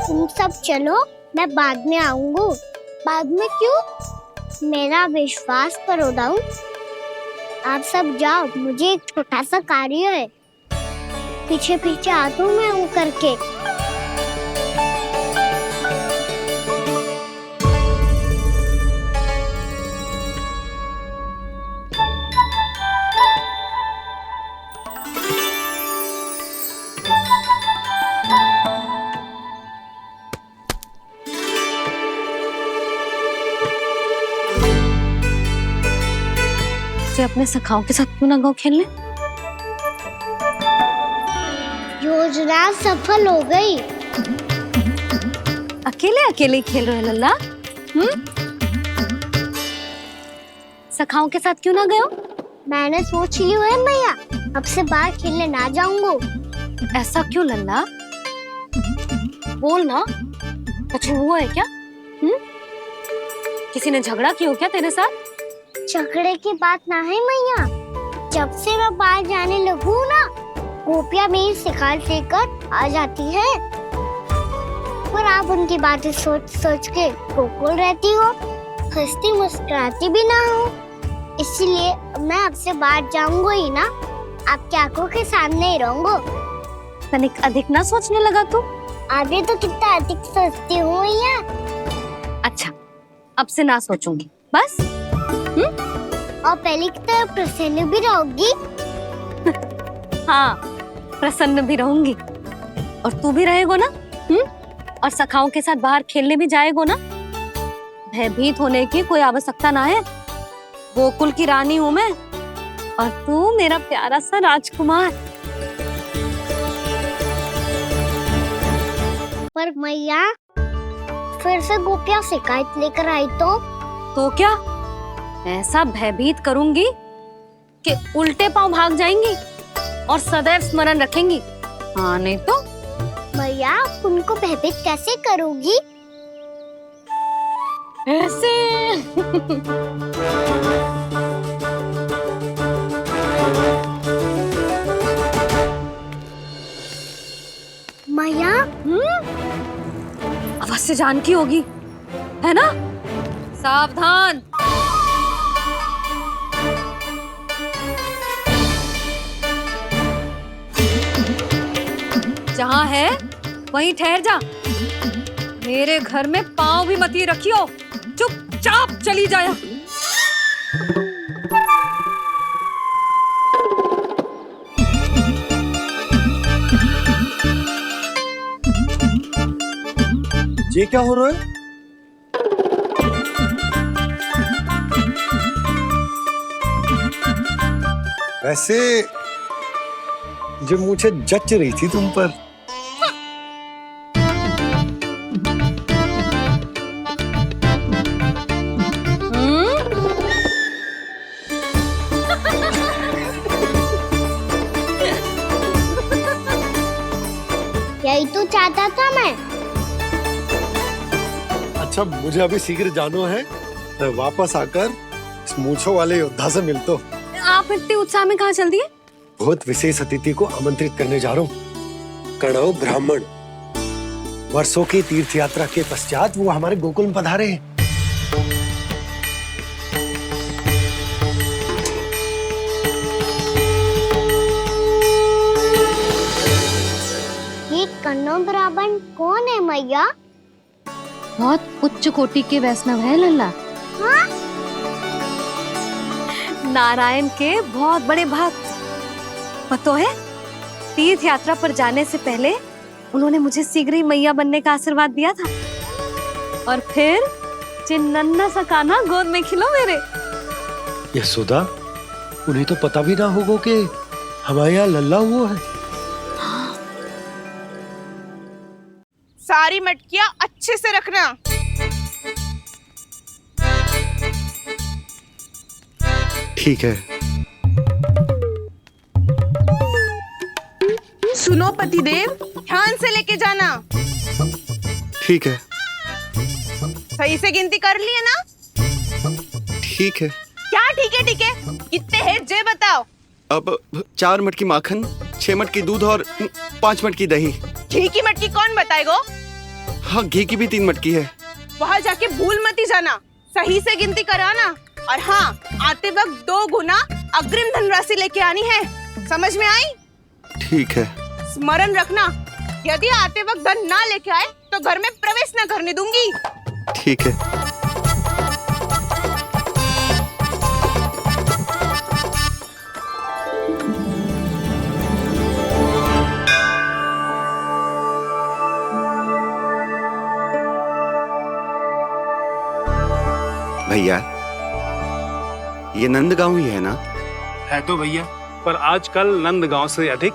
तुम सब चलो, मैं बाद में आऊंगा। बाद में क्यों? मेरा विश्वास करो दाऊ। आप सब जाओ, मुझे एक छोटा सा कार्य है। पीछे पीछे आता हूँ मैं वो करके। अपने सखाओं के साथ क्यों ना गाँव खेलने? योजना सफल हो गई। अकेले अकेले खेल रहे लल्ला? सखाओं के साथ क्यों ना गए हो? मैंने सोच लिया है मैया, अब से बाहर खेलने ना जाऊंगा। ऐसा क्यों लल्ला? बोल ना, कुछ हुआ है क्या? किसी ने झगड़ा किया हो क्या तेरे साथ? झगड़े की बात ना है मैया। जब से मैं बाहर जाने लगू ना, गोपियां मेरी शिकार लेकर आ जाती है। पर आप उनकी बातें सोच सोच के गोकुल रहती हो, हंसती मुस्कुराती भी ना हो। इसलिए मैं आपसे बाहर जाऊंगा ही ना, आपकी आंखों के सामने ही रहूंगा। तनिक अधिक ना सोचने लगा तू? आगे तो कितना अधिक सोचती हूँ मैया। अच्छा, अब से ना सोचूंगी बस। और पहले की तरह प्रसन्न भी रहोगी? हाँ, प्रसन्न भी रहूंगी। और तू भी रहेगो ना? और सखाओं के साथ बाहर खेलने भी जाएगो ना? भयभीत होने की कोई आवश्यकता ना है। गोकुल की रानी हूँ मैं, और तू मेरा प्यारा सा राजकुमार। पर मैया, फिर से गोपियां शिकायत लेकर आई तो क्या? ऐसा भयभीत करूंगी कि उल्टे पांव भाग जाएंगी और सदैव स्मरण रखेंगी। हाँ नहीं तो? मैया, उनको भयभीत कैसे करोगी? ऐसे। मैया, अवश्य जानकी होगी, है ना? सावधान। जहाँ है वहीं ठहर जा। मेरे घर में पाँव भी मत ही रखियो, चुपचाप चली जाया। ये क्या हो रहा है? वैसे जो मुझे जच रही थी तुम पर। यही तो चाहता था मैं। अच्छा, मुझे अभी शीघ्र जाना है। मैं वापस आकर इस मूंछों वाले योद्धा से मिलता हूँ। आप इतने उत्साह में कहाँ चल दिए? बहुत विशेष अतिथि को आमंत्रित करने जा रहा हूँ। कणव ब्राह्मण वर्षों की तीर्थ यात्रा के पश्चात वो हमारे गोकुल में पधारे हैं। ये कन्नौ ब्राह्मण कौन है मैया? बहुत उच्च कोटि के वैष्णव है लल्ला। हाँ? नारायण के बहुत बड़े भक्त। पता है, तीर्थ यात्रा पर जाने से पहले उन्होंने मुझे शीघ्र ही मैया बनने का आशीर्वाद दिया था। और फिर चिन्नन्ना सा कान्हा गोद में खिलो मेरे। यशोदा, उन्हें तो पता भी ना होगा कि हमारे यहाँ लल्ला हुआ है। सारी मटकियां अच्छे से रखना। ठीक है। सुनो पतिदेव, ध्यान से लेके जाना। ठीक है। सही से गिनती कर लिए ना? ठीक है। क्या ठीक है ठीक है? कितने हैं जे बताओ। अब 4 मटकी माखन, 6 मटकी दूध और 5 मटकी दही। घी की मटकी कौन बताएगो? हाँ, घी की भी 3 मटकी है। वहाँ जाके भूल मत ही जाना, सही से गिनती कराना। और हाँ, आते वक्त 2 गुना अग्रिम धनराशि लेके आनी है, समझ में आई? ठीक है। स्मरण रखना, यदि आते वक्त धन ना लेके आए तो घर में प्रवेश न करने दूंगी। ठीक है। भैया, ये नंदगांव ही है ना? है तो भैया, पर आजकल नंदगांव से अधिक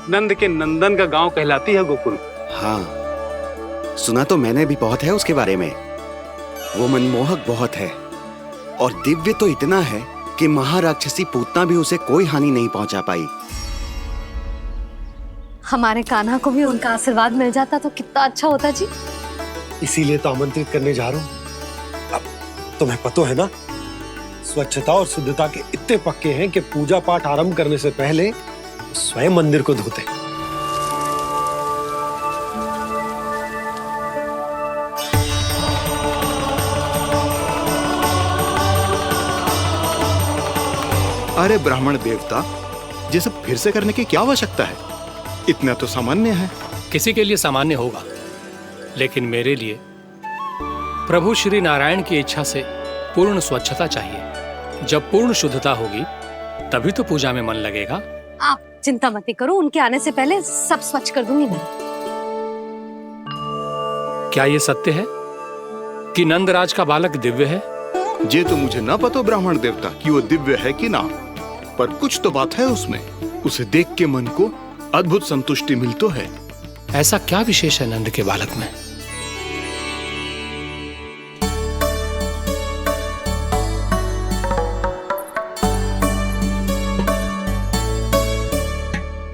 नंद के नंदन का गांव कहलाती है गोकुल। हाँ, सुना तो मैंने भी बहुत है उसके बारे में। वो मनमोहक बहुत है और दिव्य तो इतना है कि महाराक्षसी पूतना भी उसे कोई हानि नहीं पहुंचा पाई। हमारे कान्हा को भी उनका आशीर्वाद मिल जाता तो कितना अच्छा होता जी। इसीलिए तो आमंत्रित करने जा रहा हूँ। अब तुम्हें पता है ना, स्वच्छता और शुद्धता के इतने पक्के हैं कि पूजा पाठ आरंभ करने से पहले स्वयं मंदिर को धोते। अरे ब्राह्मण देवता, ये सब फिर से करने की क्या आवश्यकता है? इतना तो सामान्य है। किसी के लिए सामान्य होगा, लेकिन मेरे लिए प्रभु श्री नारायण की इच्छा से पूर्ण स्वच्छता चाहिए। जब पूर्ण शुद्धता होगी तभी तो पूजा में मन लगेगा। आप चिंता मत करो, उनके आने से पहले सब स्वच्छ कर दूंगी मैं। क्या ये सत्य है कि नंदराज का बालक दिव्य है? ये तो मुझे ना पता ब्राह्मण देवता कि वो दिव्य है कि ना, पर कुछ तो बात है उसमें। उसे देख के मन को अद्भुत संतुष्टि मिल तो है। ऐसा क्या विशेष है नंद के बालक में?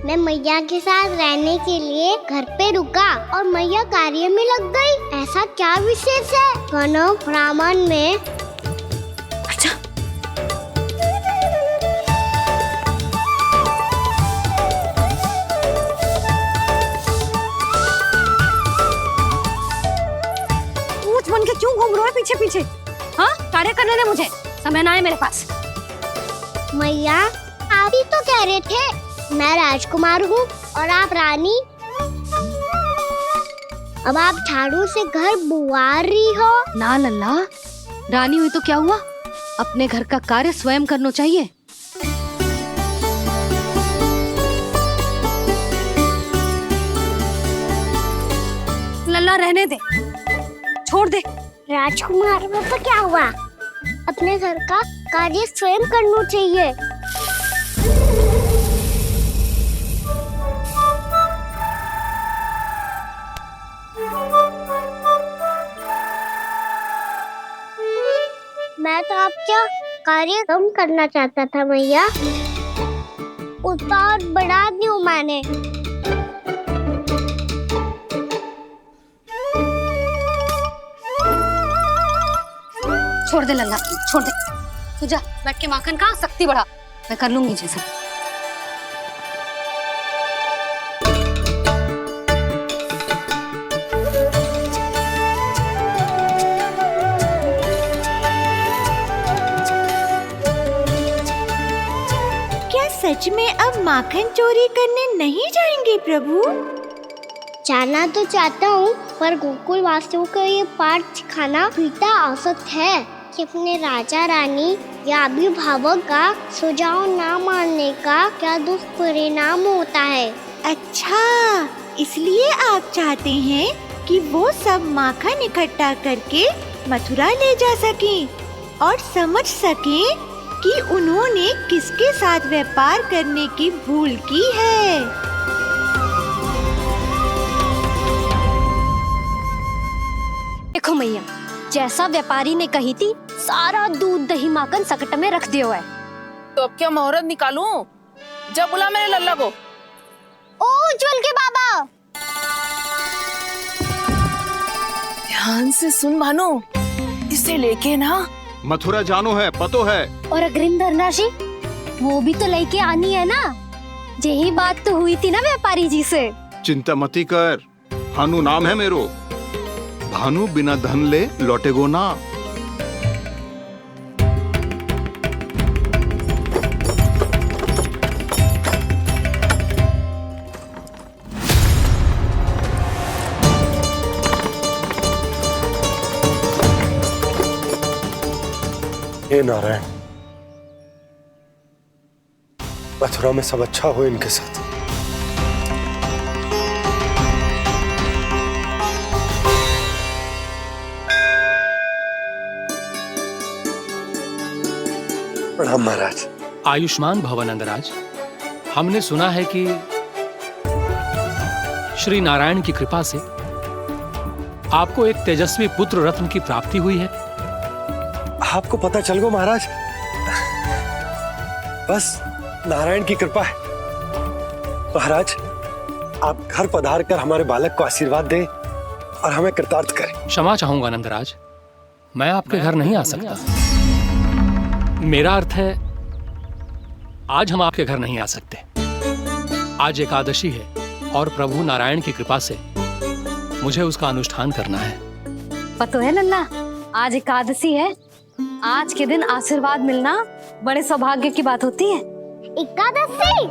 मैं मैया के साथ रहने के लिए घर पे रुका और मैया कार्य में लग गई। ऐसा क्या विशेष है गणों ब्राह्मण में? अच्छा, ऊंच बन के क्यों घूम रहे हो पीछे पीछे? हाँ, कार्य करने दे मुझे, समय ना है मेरे पास। मैया, आप ही तो कह रहे थे मैं राजकुमार हूँ और आप रानी। अब आप झाड़ू से घर बुआर रही हो। ना लल्ला, रानी हुई तो क्या हुआ, अपने घर का कार्य स्वयं करना चाहिए। लल्ला रहने दे, छोड़ दे। राजकुमार में तो क्या हुआ, अपने घर का कार्य स्वयं करना चाहिए। मैं तो आपका कार्य कम करना चाहता था मैया, उतना और बढ़ा दूं मैंने। छोड़ दे लल्ला, छोड़ दे। तू जा बैठ के माखन खा, शक्ति बढ़ा, मैं कर लूंगी जैसा। सच में अब माखन चोरी करने नहीं जाएंगे प्रभु? जाना तो चाहता हूँ, पर गोकुल वासियों को ये पाठ सिखाना पिता आवश्यक है कि अपने राजा रानी या अभिभावक का सुझाव ना मानने का क्या दुष्परिणाम होता है। अच्छा, इसलिए आप चाहते हैं कि वो सब माखन इकट्ठा करके मथुरा ले जा सकें और समझ सकें कि उन्होंने किसके साथ व्यापार करने की भूल की है। देखो मैया, जैसा व्यापारी ने कही थी, सारा दूध दही माखन सकट में रख दिया है। तो अब क्या मुहूर्त निकालूं? जब बुला मेरे लल्ला को। ओ उज्जवल के बाबा, ध्यान से सुन भानु, इसे लेके ना मथुरा जानो है, पतो है। और अग्रिम धनराशि वो भी तो लेके आनी है ना, यही बात तो हुई थी ना व्यापारी जी से। चिंता मती कर, हानु नाम है मेरो। भानु बिना धन ले लौटेगो ना। हे नारायण, मथुरा में सब अच्छा हो इनके साथ। प्रणाम महाराज। आयुष्मान भव नंदराज। हमने सुना है कि श्री नारायण की कृपा से आपको एक तेजस्वी पुत्र रत्न की प्राप्ति हुई है। आपको पता चल गो महाराज, बस नारायण की कृपा है। महाराज, आप घर पधार कर हमारे बालक को आशीर्वाद दें और हमें कृतार्थ करें। क्षमा चाहूंगा नंदराज, मैं आपके घर नहीं आ सकता। मेरा अर्थ है, आज हम आपके घर नहीं आ सकते। आज एकादशी है और प्रभु नारायण की कृपा से मुझे उसका अनुष्ठान करना है। पता है लल्ला, आज एकादशी है। आज के दिन आशीर्वाद मिलना बड़े सौभाग्य की बात होती है। एकादशी,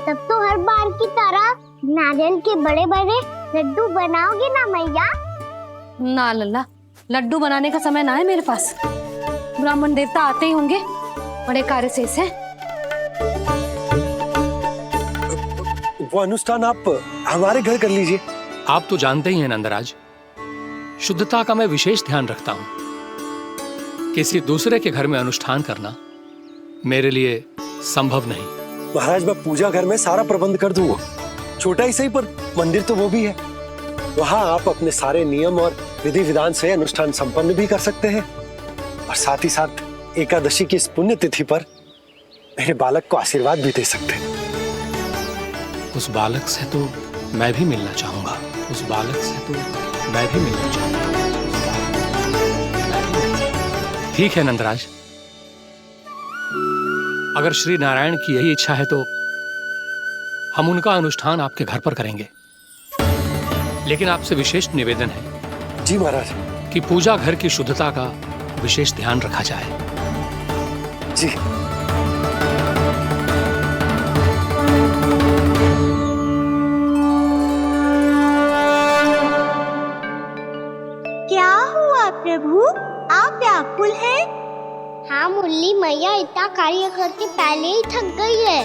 तब तो हर बार की तरह नारियल के बड़े बड़े लड्डू बनाओगे ना मैया? ना लल्ला, लड्डू बनाने का समय ना है मेरे पास। ब्राह्मण देवता आते ही होंगे, बड़े कार्य शेष है। वो अनुष्ठान आप हमारे घर कर लीजिए। आप तो जानते ही हैं नंदराज, शुद्धता का मैं विशेष ध्यान रखता हूं। किसी दूसरे के घर में अनुष्ठान करना मेरे लिए संभव नहीं। महाराज, मैं पूजा घर में सारा प्रबंध कर दूंगा। छोटा ही सही, पर मंदिर तो वो भी है। वहां आप अपने सारे नियम और विधि विधान से अनुष्ठान संपन्न भी कर सकते हैं और साथ ही साथ एकादशी की इस पुण्य तिथि पर मेरे बालक को आशीर्वाद भी दे सकते हैं। उस बालक से तो मैं भी मिलना चाहूंगा। उस बालक से तो मैं भी मिलना चाहूंगा। ठीक है नंदराज, अगर श्री नारायण की यही इच्छा है तो हम उनका अनुष्ठान आपके घर पर करेंगे। लेकिन आपसे विशेष निवेदन है जी महाराज, कि पूजा घर की शुद्धता का विशेष ध्यान रखा जाए। जी। क्या हुआ प्रभु, आप व्याकुल हैं? हाँ मुरली, मैया इतना कार्य करके पहले ही थक गई है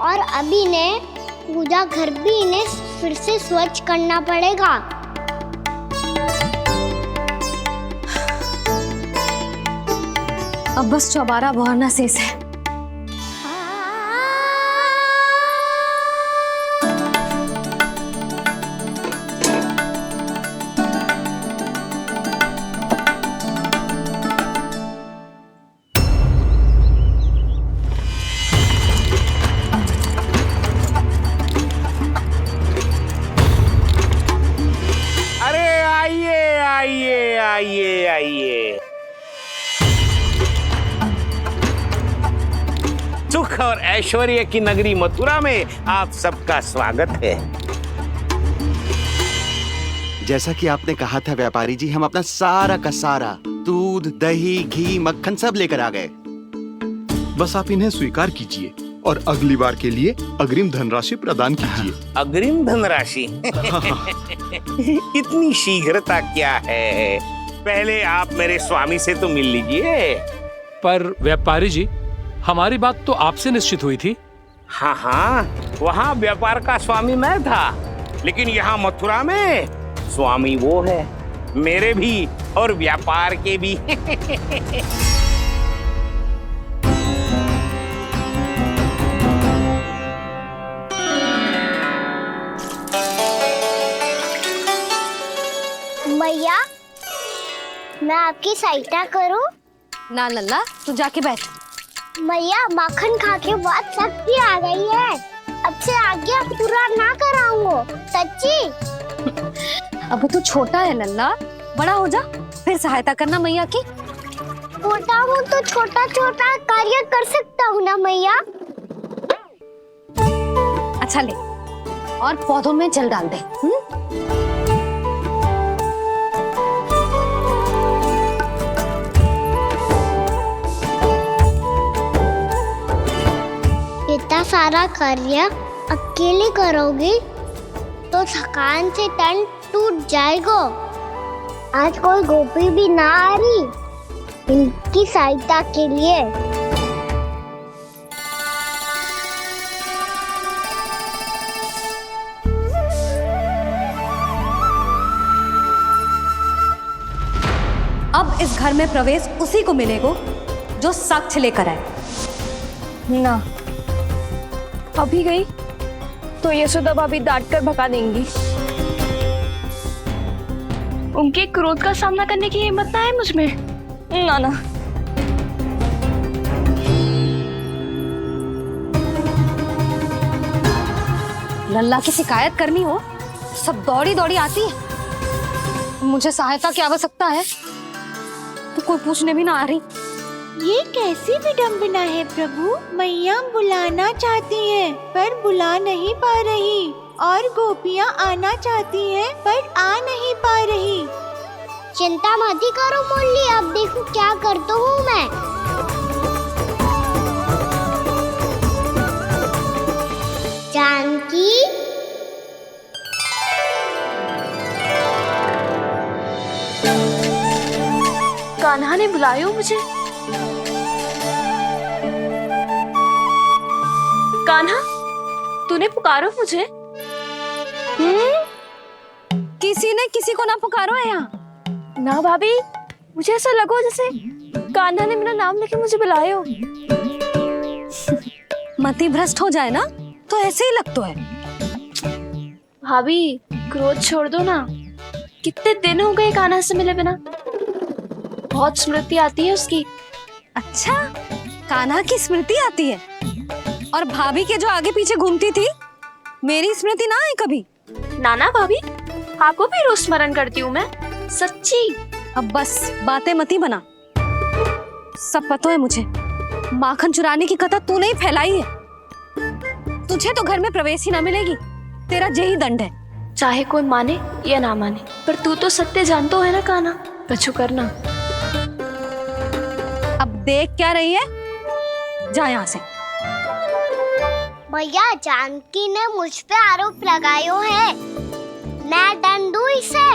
और अब इन्हें पूजा घर भी इन्हें फिर से स्वच्छ करना पड़ेगा। अब बस चौबारा बहाना शेष है। आइए। सुख और ऐश्वर्य की नगरी मथुरा में आप सबका स्वागत है। जैसा कि आपने कहा था व्यापारी जी, हम अपना सारा का सारा दूध, दही, घी, मक्खन सब लेकर आ गए। बस आप इन्हें स्वीकार कीजिए और अगली बार के लिए अग्रिम धनराशि प्रदान कीजिए। अग्रिम धनराशि? इतनी शीघ्रता क्या है? पहले आप मेरे स्वामी से तो मिल लीजिए। पर व्यापारी जी, हमारी बात तो आपसे निश्चित हुई थी। हाँ, वहाँ व्यापार का स्वामी मैं था, लेकिन यहाँ मथुरा में स्वामी वो है, मेरे भी और व्यापार के भी। भैया, मैं आपकी सहायता करूं? ना लल्ला, तू जाके बैठ। भैया, माखन खा के बहुत शक्ति आ गई है। अब से आगे पूरा ना कराऊंगा, सच्ची। अब तू छोटा है लल्ला, बड़ा हो जा फिर सहायता करना मैया की। छोटा हूँ तो छोटा छोटा कार्य कर सकता हूँ ना मैया। अच्छा ले, और पौधों में जल डाल दे। सारा कार्य अकेले करोगे तो थकान से तन टूट जाएगा। आज कोई गोपी भी ना आ रही इनकी सहायता के लिए। अब इस घर में प्रवेश उसी को मिलेगा जो साक्ष्य लेकर आए। ना, अभी गई तो यशोदा भाभी डांट कर भगा देंगी। उनके क्रोध का सामना करने की हिम्मत ना है मुझ में। ना ना, लल्ला की शिकायत करनी हो सब दौड़ी दौड़ी आती है। मुझे सहायता की आवश्यकता है तो कोई पूछने भी ना आ रही। ये कैसी विडंबना है प्रभु। मैया बुलाना चाहती हैं पर बुला नहीं पा रही, और गोपियाँ आना चाहती हैं पर आ नहीं पा रही। चिंता मत ही करो मुरली, अब देखो क्या करता हूँ मैं। जानकी, कान्हा ने बुलाया हो मुझे। कान्हा, तूने पुकारो मुझे। किसी ने किसी को ना पुकारो है यहाँ। ना भाभी, मुझे ऐसा लगो जैसे कान्हा ने मेरा नाम लेके मुझे बुलाया हो। मति भ्रष्ट हो जाए ना तो ऐसे ही लगता है। भाभी, क्रोध छोड़ दो ना। कितने दिन हो गए कान्हा से मिले बिना। बहुत स्मृति आती है उसकी। अच्छा, कान्हा की स्मृति आती है? और भाभी के जो आगे पीछे घूमती थी, मेरी स्मृति ना आई कभी? नाना भाभी, आपको भी रोज स्मरण करती हूँ मैं, सच्ची। अब बस बातें मत ही बना। सब पता है मुझे। माखन चुराने की कथा तूने ही फैलाई है। तुझे तो घर में प्रवेश ही ना मिलेगी। तेरा यही दंड है। चाहे कोई माने या ना माने, पर तू तो सत्य जानतो है ना कान्हा। कछु करना। अब देख क्या रही है, जा यहाँ से। भैया, जानकी ने मुझ पे आरोप लगायो है, मैं दंड दूं इसे।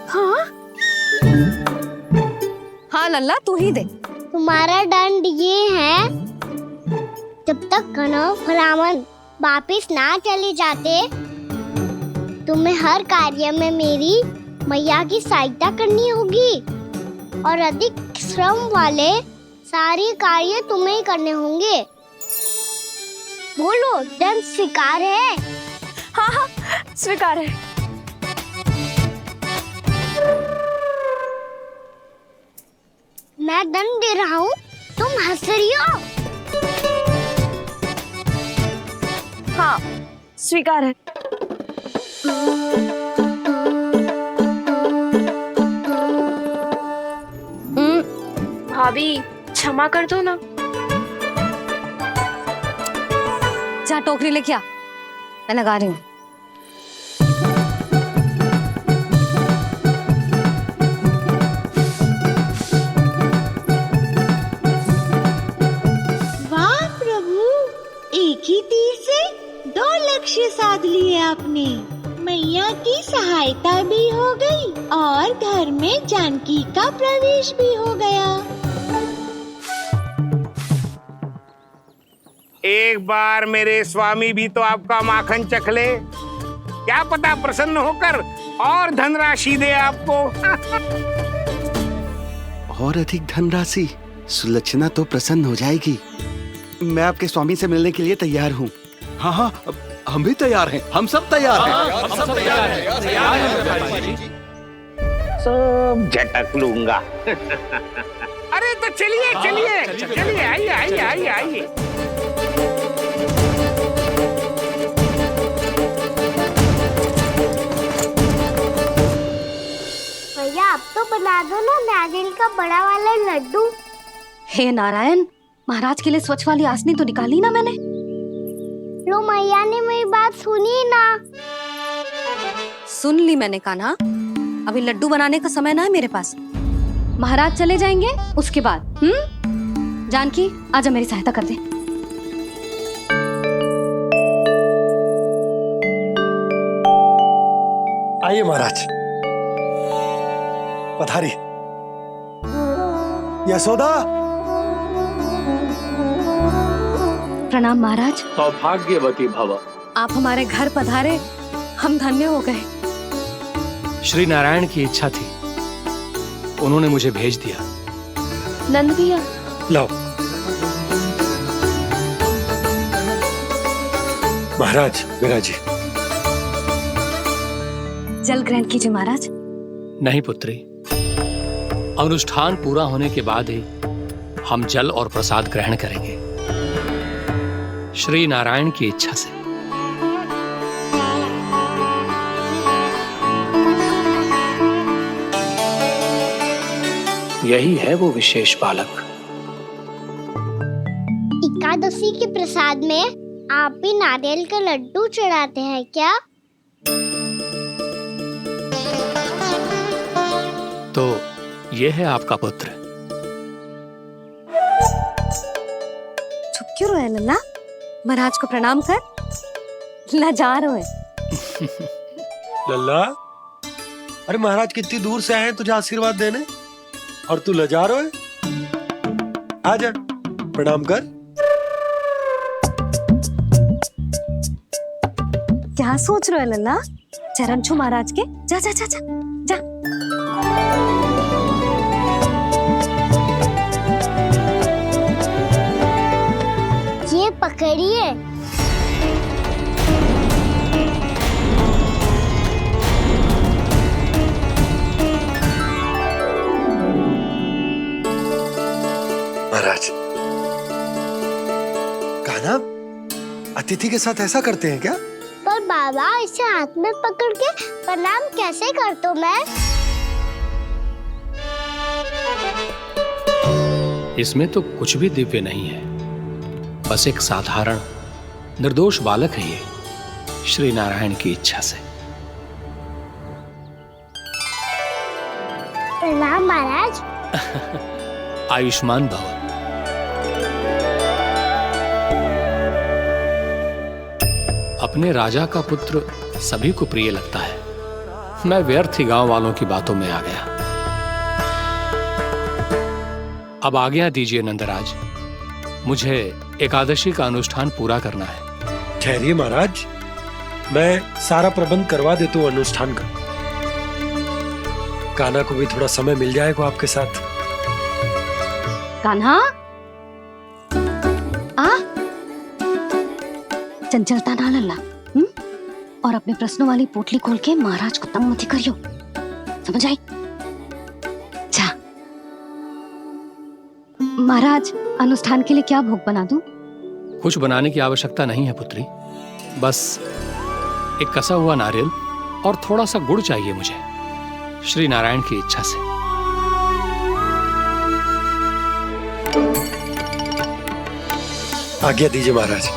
हाँ हाँ लल्ला, तू ही दे। तुम्हारा दंड ये है, जब तक कनव ब्राह्मण वापिस ना चले जाते, तुम्हें हर कार्य में मेरी मैया की सहायता करनी होगी, और अधिक श्रम वाले सारे कार्य तुम्हें ही करने होंगे। बोलो, दंड स्वीकार है? हाँ हाँ, स्वीकार है। मैं दंड दे रहा हूँ, तुम हंस रही हो? हाँ, स्वीकार है। भाभी, क्षमा कर दो ना। जा टोकरी लेके आ, मैं लगा रही हूँ। वाह प्रभु, एक ही तीर से 2 लक्ष्य साध लिए आपने। मैया की सहायता भी हो गई और घर में जानकी का प्रवेश भी हो गया। एक बार मेरे स्वामी भी तो आपका माखन चख ले, क्या पता प्रसन्न होकर और धनराशि दे आपको। और अधिक धनराशि? सुलक्षणा तो प्रसन्न हो जाएगी। मैं आपके स्वामी से मिलने के लिए तैयार हूँ। हाँ हाँ, हम भी तैयार हैं। हम सब तैयार हैं। हम सब तैयार हैं। सब झटक लूंगा। अरे तो चलिए चलिए चलिए, आइए आइए आइए आइए। भैया, आप तो बना दो ना नारियल का बड़ा वाला लड्डू। हे नारायण, महाराज के लिए स्वच्छ वाली आसनी तो निकाली ना मैंने। लो, मैया ने मेरी बात सुनी ना। सुन ली मैंने कान्हा। अभी लड्डू बनाने का समय ना है मेरे पास। महाराज चले जाएंगे उसके बाद। जानकी आजा मेरी सहायता कर दे। आइए महाराज, पधारी। यशोदा। प्रणाम महाराज। सौभाग्यवती भव। आप हमारे घर पधारे, हम धन्य हो गए। श्री नारायण की इच्छा थी, उन्होंने मुझे भेज दिया। नंद भैया लाओ। महाराज विराजी। जल ग्रहण कीजिए महाराज। नहीं पुत्री, अनुष्ठान पूरा होने के बाद ही हम जल और प्रसाद ग्रहण करेंगे, श्री नारायण की इच्छा से। यही है वो विशेष बालक। एकादशी के प्रसाद में आप भी नारियल का लड्डू चढ़ाते हैं क्या? तो ये है आपका पुत्र। चुप क्यों रहे लल्ला? महाराज को प्रणाम कर। लजा रहे हैं। लल्ला, अरे महाराज कितनी दूर से आए हैं तुझे आशीर्वाद देने, और तू लजा रहा है? आजा प्रणाम कर। क्या सोच रहे हो लल्ला? चरण छू महाराज के। जा जा जा जा जा। ये पकड़िए। महाराज, कान्हा, अतिथि के साथ ऐसा करते हैं क्या? पर बाबा, इसे हाथ में पकड़ के प्रणाम कैसे करता हूँ मैं? इसमें तो कुछ भी दिव्य नहीं है, बस एक साधारण निर्दोष बालक है ये, श्री नारायण की इच्छा से। प्रणाम महाराज। आयुष्मान भव। अपने राजा का पुत्र सभी को प्रिय लगता है। मैं व्यर्थ ही गांव वालों की बातों में आ गया। अब आज्ञा दीजिए नंदराज, मुझे एकादशी का अनुष्ठान पूरा करना है। ठहरिए महाराज, मैं सारा प्रबंध करवा देता हूँ अनुष्ठान का। कान्हा को भी थोड़ा समय मिल जाएगा आपके साथ। कान्हा, आ चंचलता ना लल्ला। और अपने प्रश्नों वाली पोटली खोल के महाराज को तंग मत करियो, समझ आई? जा। महाराज, अनुष्ठान के लिए क्या भोग बना दूं? कुछ बनाने की आवश्यकता नहीं है पुत्री, बस एक कसा हुआ नारियल और थोड़ा सा गुड़ चाहिए मुझे, श्री नारायण की इच्छा से। आज्ञा दीजिए महाराज।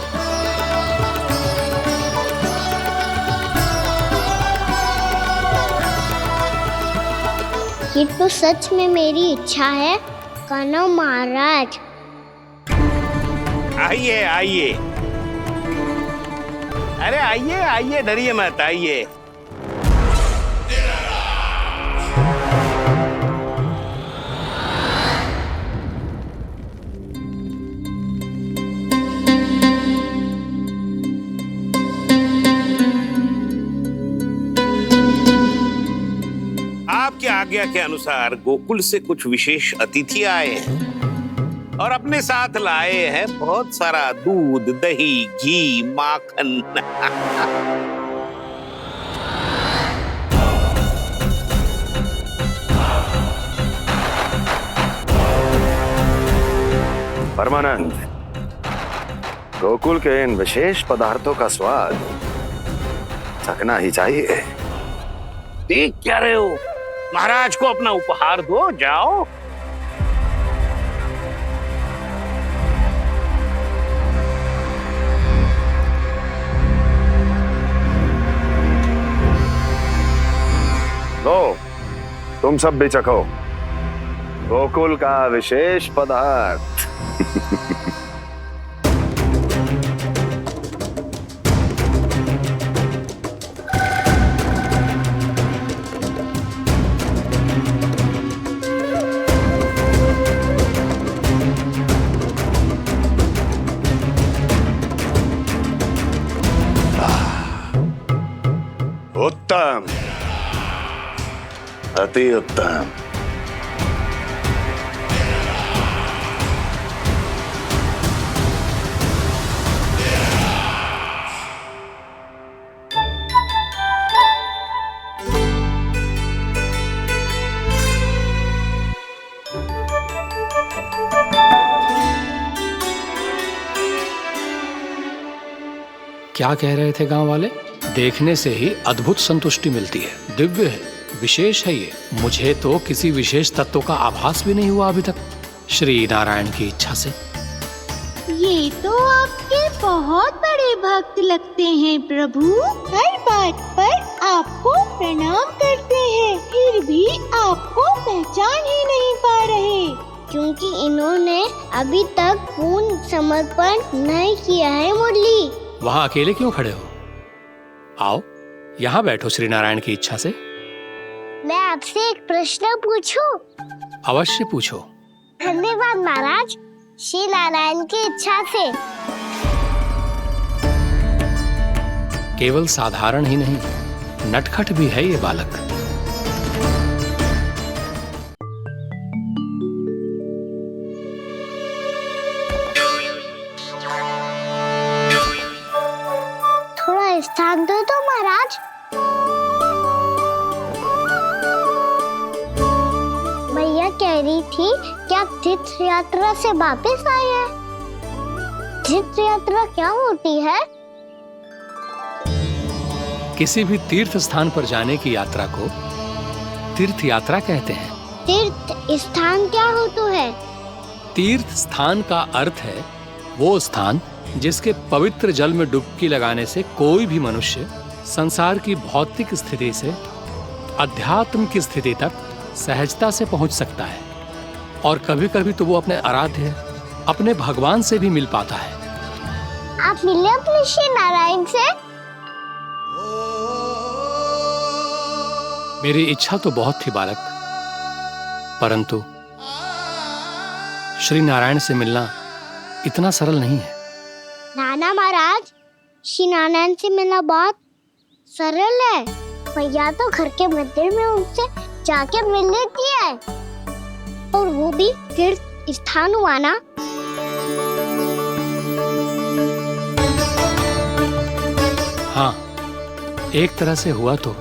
ये तो सच में मेरी इच्छा है कान्हा महाराज। आइए आइए, अरे आइए आइए, डरिए मत, आइए। आपकी आज्ञा के अनुसार गोकुल से कुछ विशेष अतिथि आए हैं और अपने साथ लाए हैं बहुत सारा दूध, दही, घी, माखन। परमानंद, गोकुल के इन विशेष पदार्थों का स्वाद चखना ही चाहिए। देख क्या रहे हो? महाराज को अपना उपहार दो, जाओ। लो, तुम सब भी चखो गोकुल का विशेष पदार्थ। उत्तम, अति उत्तम। क्या कह रहे थे गांव वाले? देखने से ही अद्भुत संतुष्टि मिलती है, दिव्य है, विशेष है ये। मुझे तो किसी विशेष तत्व का आभास भी नहीं हुआ अभी तक, श्री नारायण की इच्छा से। ये तो आपके बहुत बड़े भक्त लगते हैं प्रभु। हर बात पर आपको प्रणाम करते हैं, फिर भी आपको पहचान ही नहीं पा रहे। क्योंकि इन्होंने अभी तक पूर्ण समर्पण नहीं किया है मुरली। वहाँ अकेले क्यों खड़े हो? आओ यहाँ बैठो श्री नारायण की इच्छा से। मैं आपसे एक प्रश्न पूछूं? अवश्य पूछो। धन्यवाद महाराज, श्री नारायण की इच्छा से। केवल साधारण ही नहीं, नटखट भी है ये बालक। थोड़ा स्थान दो तो महाराज। भैया कह रही थी कि आप तीर्थ यात्रा से वापस आए हैं। तीर्थ यात्रा क्या होती है? किसी भी तीर्थ स्थान पर जाने की यात्रा को तीर्थ यात्रा कहते हैं। तीर्थ स्थान क्या होता है? तीर्थ स्थान का अर्थ है वो स्थान जिसके पवित्र जल में डुबकी लगाने से कोई भी मनुष्य संसार की भौतिक स्थिति से अध्यात्म की स्थिति तक सहजता से पहुंच सकता है, और कभी कभी तो वो अपने आराध्य, अपने भगवान से भी मिल पाता है। आप मिले अपने श्री नारायण से? मेरी इच्छा तो बहुत थी बालक, परंतु श्री नारायण से मिलना इतना सरल नहीं है। नाना महाराज, श्री नारायण से मिलना बहुत सरल है। भैया तो घर के मंदिर में उनसे जाके मिल लेती है, और वो भी तीर्थ स्थान हुआ ना। हाँ, एक तरह से हुआ तो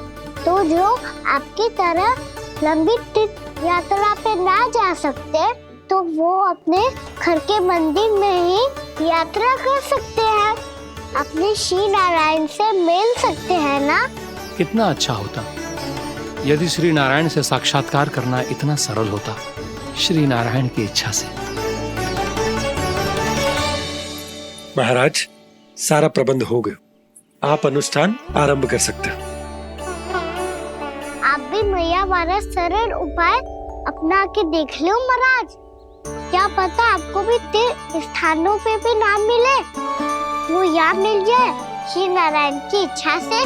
जो आपकी तरह लंबी तीर्थ यात्रा पे ना जा सकते, तो वो अपने घर के मंदिर में ही यात्रा कर सकते हैं, अपने श्री नारायण से मिल सकते हैं ना। कितना अच्छा होता यदि श्री नारायण से साक्षात्कार करना इतना सरल होता, श्री नारायण की इच्छा से। महाराज, सारा प्रबंध हो गया, आप अनुष्ठान आरंभ कर सकते हैं। आप भी मैया वाला सरल उपाय अपना के देख लो महाराज। क्या पता आपको भी तीर्थ स्थानों पे भी नाम मिले, वो याद मिल जाए श्री नारायण की इच्छा से।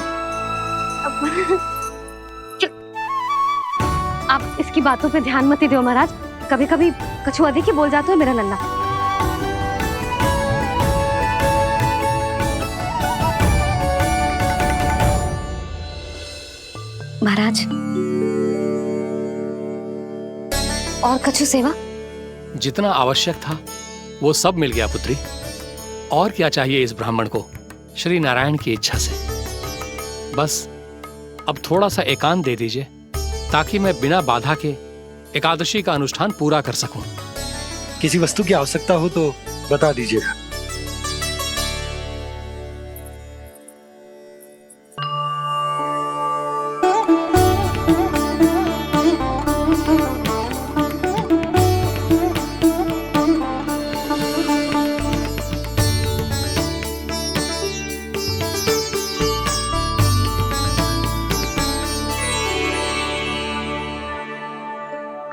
आप इसकी बातों पे ध्यान मत दो महाराज, कभी कभी कछु अधिक ही बोल जाते हो मेरा लल्ला। महाराज, और कछु सेवा? जितना आवश्यक था वो सब मिल गया पुत्री। और क्या चाहिए इस ब्राह्मण को श्री नारायण की इच्छा से? बस अब थोड़ा सा एकांत दे दीजिए, ताकि मैं बिना बाधा के एकादशी का अनुष्ठान पूरा कर सकूं। किसी वस्तु की आवश्यकता हो तो बता दीजिएगा।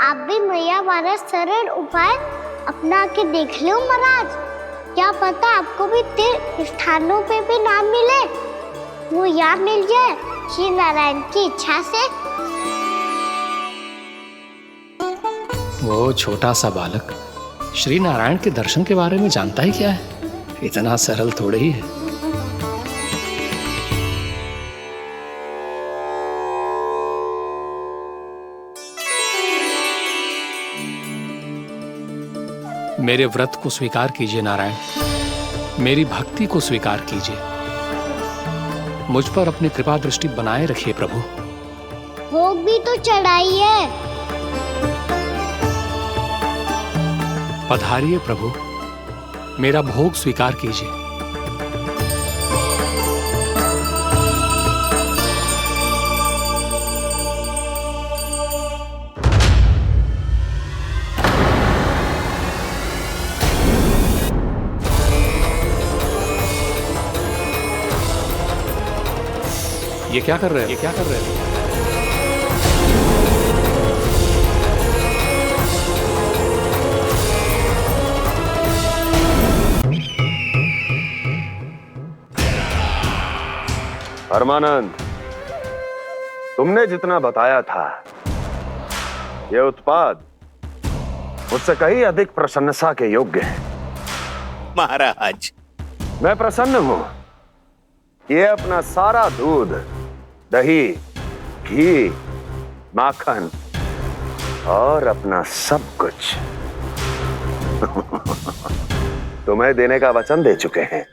आप भी मैया वाला सरल उपाय अपना के देख लो महाराज। क्या पता आपको भी तीर्थ स्थानों पे भी नाम मिले, वो याद मिल जाए श्री नारायण की इच्छा से। वो छोटा सा बालक श्री नारायण के दर्शन के बारे में जानता ही क्या है? इतना सरल थोड़े ही है। मेरे व्रत को स्वीकार कीजिए नारायण, मेरी भक्ति को स्वीकार कीजिए। मुझ पर अपनी कृपा दृष्टि बनाए रखिए प्रभु। भोग भी तो चढ़ाई है। पधारिए प्रभु, मेरा भोग स्वीकार कीजिए। ये क्या कर रहे हैं? ये क्या कर रहे हैं? परमानंद, तुमने जितना बताया था, यह उत्पाद मुझसे कहीं अधिक प्रशंसा के योग्य है। महाराज, मैं प्रसन्न हूं। ये अपना सारा दूध, दही, घी, माखन और अपना सब कुछ तुम्हें देने का वचन दे चुके हैं।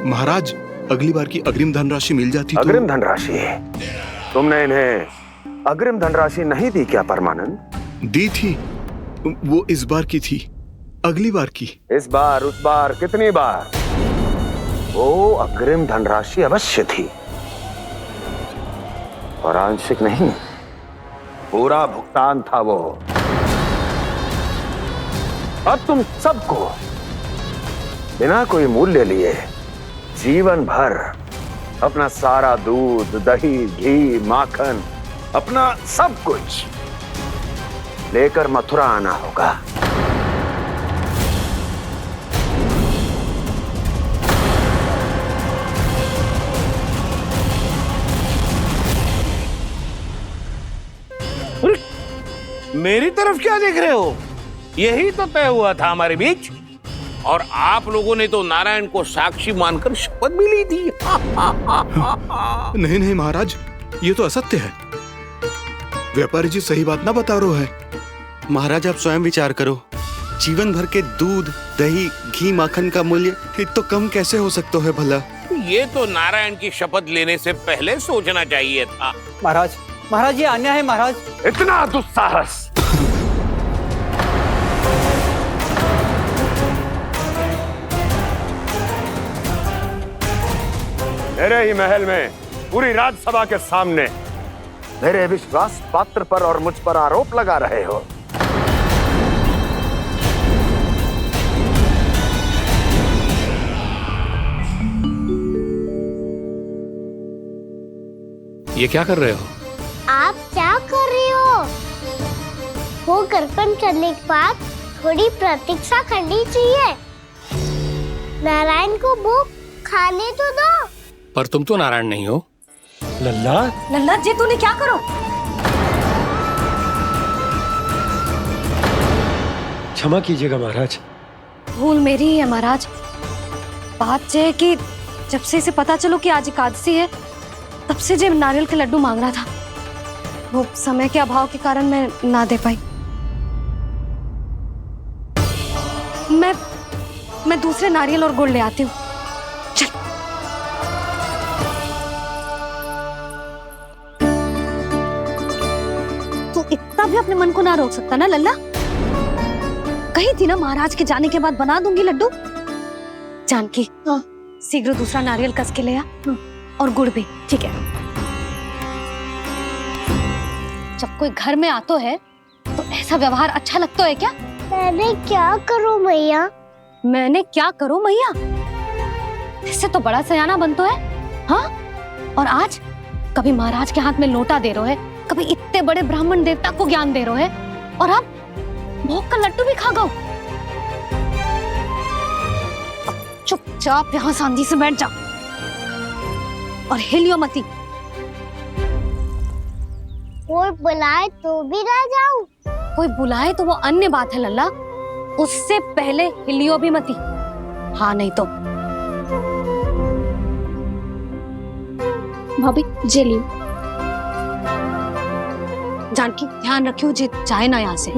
महाराज, अगली बार की अग्रिम धनराशि मिल जाती तो। अग्रिम धनराशि? तुमने इन्हें अग्रिम धनराशि नहीं दी क्या परमानंद? दी थी, वो इस बार की थी, अगली बार की। इस बार, उस बार, कितनी बार? वो अग्रिम धनराशि अवश्य थी, और आंशिक नहीं, पूरा भुगतान था वो। अब तुम सबको बिना कोई मूल्य लिए जीवन भर अपना सारा दूध, दही, घी, माखन, अपना सब कुछ लेकर मथुरा आना होगा। मेरी तरफ क्या देख रहे हो? यही तो तय हुआ था हमारे बीच, और आप लोगों ने तो नारायण को साक्षी मानकर शपथ भी ली थी। नहीं नहीं महाराज, ये तो असत्य है। व्यापारी जी सही बात ना बता रहे हैं। महाराज, आप स्वयं विचार करो। जीवन भर के दूध, दही, घी, माखन का मूल्य तो कम कैसे हो सकता है भला? ये तो नारायण की शपथ लेने से पहले सोचना चाहिए था। महाराज, महाराज ये अन्याय है महाराज। इतना दुस्साहस! मेरे ही महल में पूरी राजसभा के सामने मेरे विश्वास पात्र पर और मुझ पर आरोप लगा रहे हो। ये क्या कर रहे हो? आप क्या कर रहे हो? वो कर्पण करने के बाद थोड़ी प्रतीक्षा करनी चाहिए। नारायण को भोग खाने तो दो। पर तुम तो नारायण नहीं हो। लल्ला, लल्ला जी, तूने क्या करो? क्षमा कीजिएगा महाराज। भूल मेरी ही है महाराज। बात यह है कि जब से इसे पता चलो कि आज एकादशी है, तब से जब नारियल के लड्डू मांग रहा था, वो समय के अभाव के कारण मैं ना दे पाई। मैं दूसरे नारियल और गुड़ ले आती हूँ। चल। तू इतना भी अपने मन को ना रोक सकता ना लल्ला? कही थी ना महाराज के जाने के बाद बना दूंगी लड्डू। जानकी, शीघ्र दूसरा नारियल कस के ले आ, और गुड़ भी। ठीक है। जब कोई घर में आतो है तो ऐसा व्यवहार अच्छा लगता है क्या? मैंने क्या करूं मैया? मैंने क्या करूं मैया? इससे तो बड़ा सयाना बनतो है। हाँ, और आज कभी महाराज के हाथ में लोटा दे रहे है, कभी इतने बड़े ब्राह्मण देवता को ज्ञान दे रहे है, और अब भोग का लड्डू भी खा गो। चुपचाप यहाँ शांति से बैठ जा और हिलियो मती। कोई बुलाए तो भी ना जाऊं? कोई बुलाए तो वो अन्य बात है लल्ला, उससे पहले हिलियो भी मती। हाँ नहीं तो। भाभी जे लियो। जानकी ध्यान रखियो, जे जाए ना यहाँ से।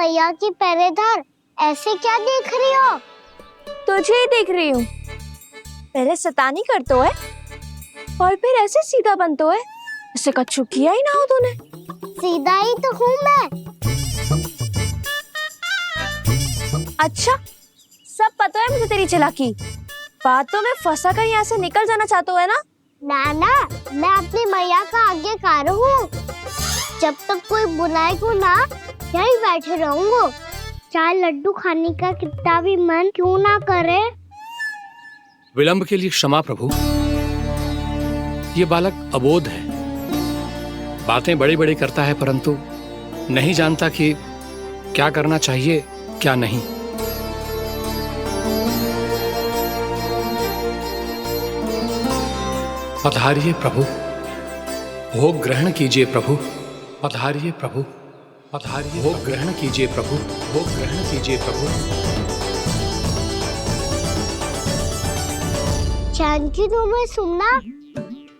मैया की पहरेदार, ऐसे क्या देख रही हो? तुझे ही देख रही हूँ। पहले शैतानी करतो है और फिर ऐसे सीधा बनतो है, ऐसे कछु किया ही ना हो तूने। सीधा ही तो हूँ मैं। अच्छा, सब पता है मुझे तेरी चालाकी। बातों में फंसा कर यहाँ से निकल जाना चाहते है ना? नाना, मैं अपनी मैया का आज्ञाकार हूँ। जब तक कोई बुलाएगा ना, यही बैठे रहूंगा। चाहे लड्डू खाने का कितना भी मन क्यों ना करे। विलंब के लिए क्षमा प्रभु। ये बालक अबोध है, बातें बड़ी बड़ी करता है परंतु नहीं जानता कि क्या करना चाहिए क्या नहीं। पधारिए प्रभु, भोग ग्रहण कीजिए प्रभु। पधारिए प्रभु, पधारिए, भोग ग्रहण कीजिए प्रभु, भोग ग्रहण कीजिए प्रभु। जानकी, तुम्हें सुनना,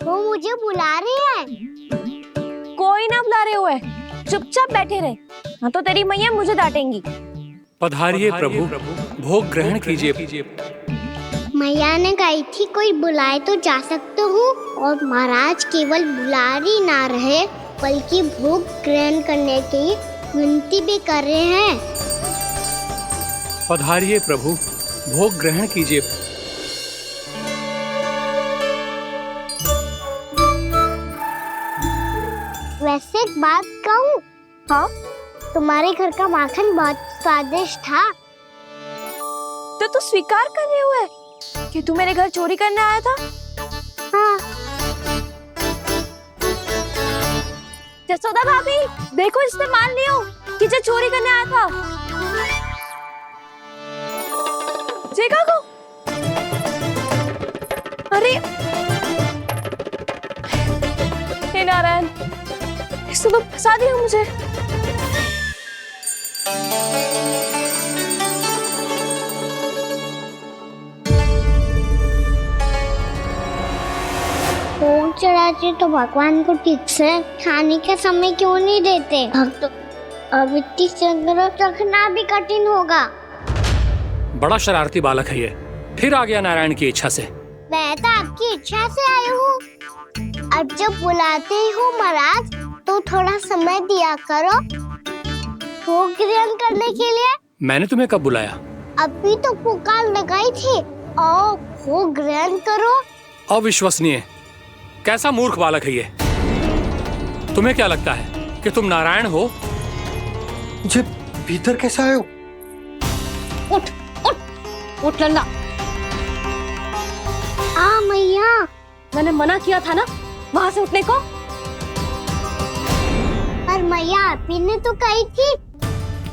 वो मुझे बुला रही है। कोई ना बुला रहे हुए, चुपचाप बैठे रहे, हाँ तो तेरी मैया मुझे डांटेंगी। पधारिए प्रभु, भोग ग्रहण कीजिए। मैया ने कही थी कोई बुलाए तो जा सकते हूँ, और महाराज केवल बुलारी ना रहे बल्कि भोग ग्रहण करने की विनती भी कर रहे हैं। पधारिए प्रभु, भोग ग्रहण कीजिए। वैसे एक बात कहूँ? हाँ? तुम्हारे घर का माखन बहुत स्वादिष्ट था। तो तू स्वीकार कर रहे हुए कि तू मेरे घर चोरी करने आया था? हाँ। जसोदा भाभी, देखो इसने मान लियो कि जो चोरी करने आया था। देखा को? अरे हे नारायण, इसने तो फंसा दिया मुझे। भोग चढ़ाते तो भगवान को ठीक से खाने का समय क्यों नहीं देते? भक्त अब इतनी संग्रह रखना भी कठिन होगा। बड़ा शरारती बालक है ये, फिर आ गया नारायण की इच्छा से। मैं तो आपकी इच्छा से आई हूँ। अब जब बुलाते हो महाराज तो थोड़ा समय दिया करो भोग ग्रहण करने के लिए। मैंने तुम्हें कब बुलाया? अभी तो पुकार लगाई थी, आओ भोग ग्रहण करो। अविश्वसनीय, कैसा मूर्ख बालक है ये। तुम्हें क्या लगता है कि तुम नारायण हो? मुझे भीतर कैसे आए हो? उठ उठ उठ लल्ला। मैया, मैंने मना किया था ना वहां से उठने को। पर मैया आपी ने तो कही थी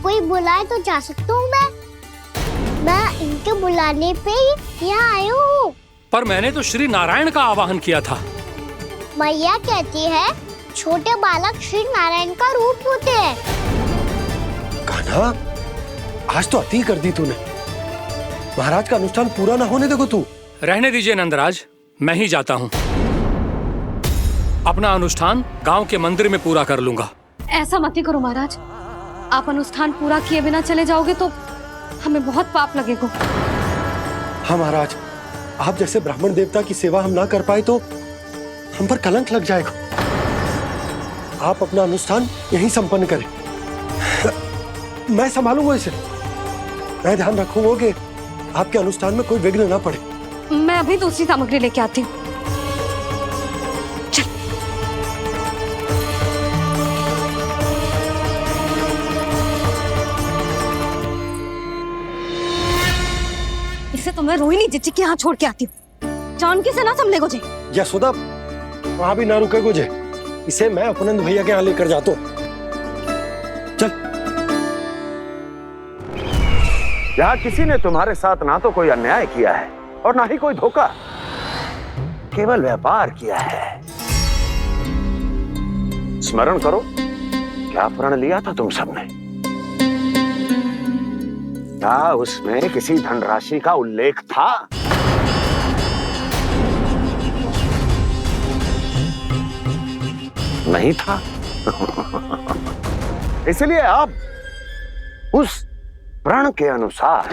कोई बुलाए तो जा सकता हूँ मैं इनके बुलाने पे ही यहाँ आई हूँ। पर मैंने तो श्री नारायण का आवाहन किया था। मैया कहती है छोटे बालक श्री नारायण का रूप होते हैं। कान्हा, आज तो अति कर दी तूने। महाराज का अनुष्ठान पूरा ना होने देखो तू। रहने दीजिए नंदराज, मैं ही जाता हूँ। अपना अनुष्ठान गांव के मंदिर में पूरा कर लूंगा। ऐसा मत ही करो महाराज, आप अनुष्ठान पूरा किए बिना चले जाओगे तो हमें बहुत पाप लगेगा। हाँ महाराज, आप जैसे ब्राह्मण देवता की सेवा हम ना कर पाए तो हम पर कलंक लग जाएगा। आप अपना अनुष्ठान यहीं संपन्न करें, मैं संभालूंगा इसे। मैं ध्यान रखूंगा कि आपके अनुष्ठान में कोई विघ्न ना पड़े। मैं अभी दूसरी सामग्री लेके आती हूँ। इसे तो मैं रोहिणी जीजी के यहाँ छोड़ के आती हूँ। जानकी से ना संभले गुजे। यशोदा, वहां भी ना रुके गुजे। इसे मैं अपनंद भैया के यहाँ लेकर जाता हूँ। चल। यहाँ किसी ने तुम्हारे साथ ना तो कोई अन्याय किया है और ना ही कोई धोखा, केवल व्यापार किया है। स्मरण करो, क्या प्रण लिया था तुम सबने? क्या उसमें किसी धनराशि का उल्लेख था? नहीं था। इसलिए अब उस प्रण के अनुसार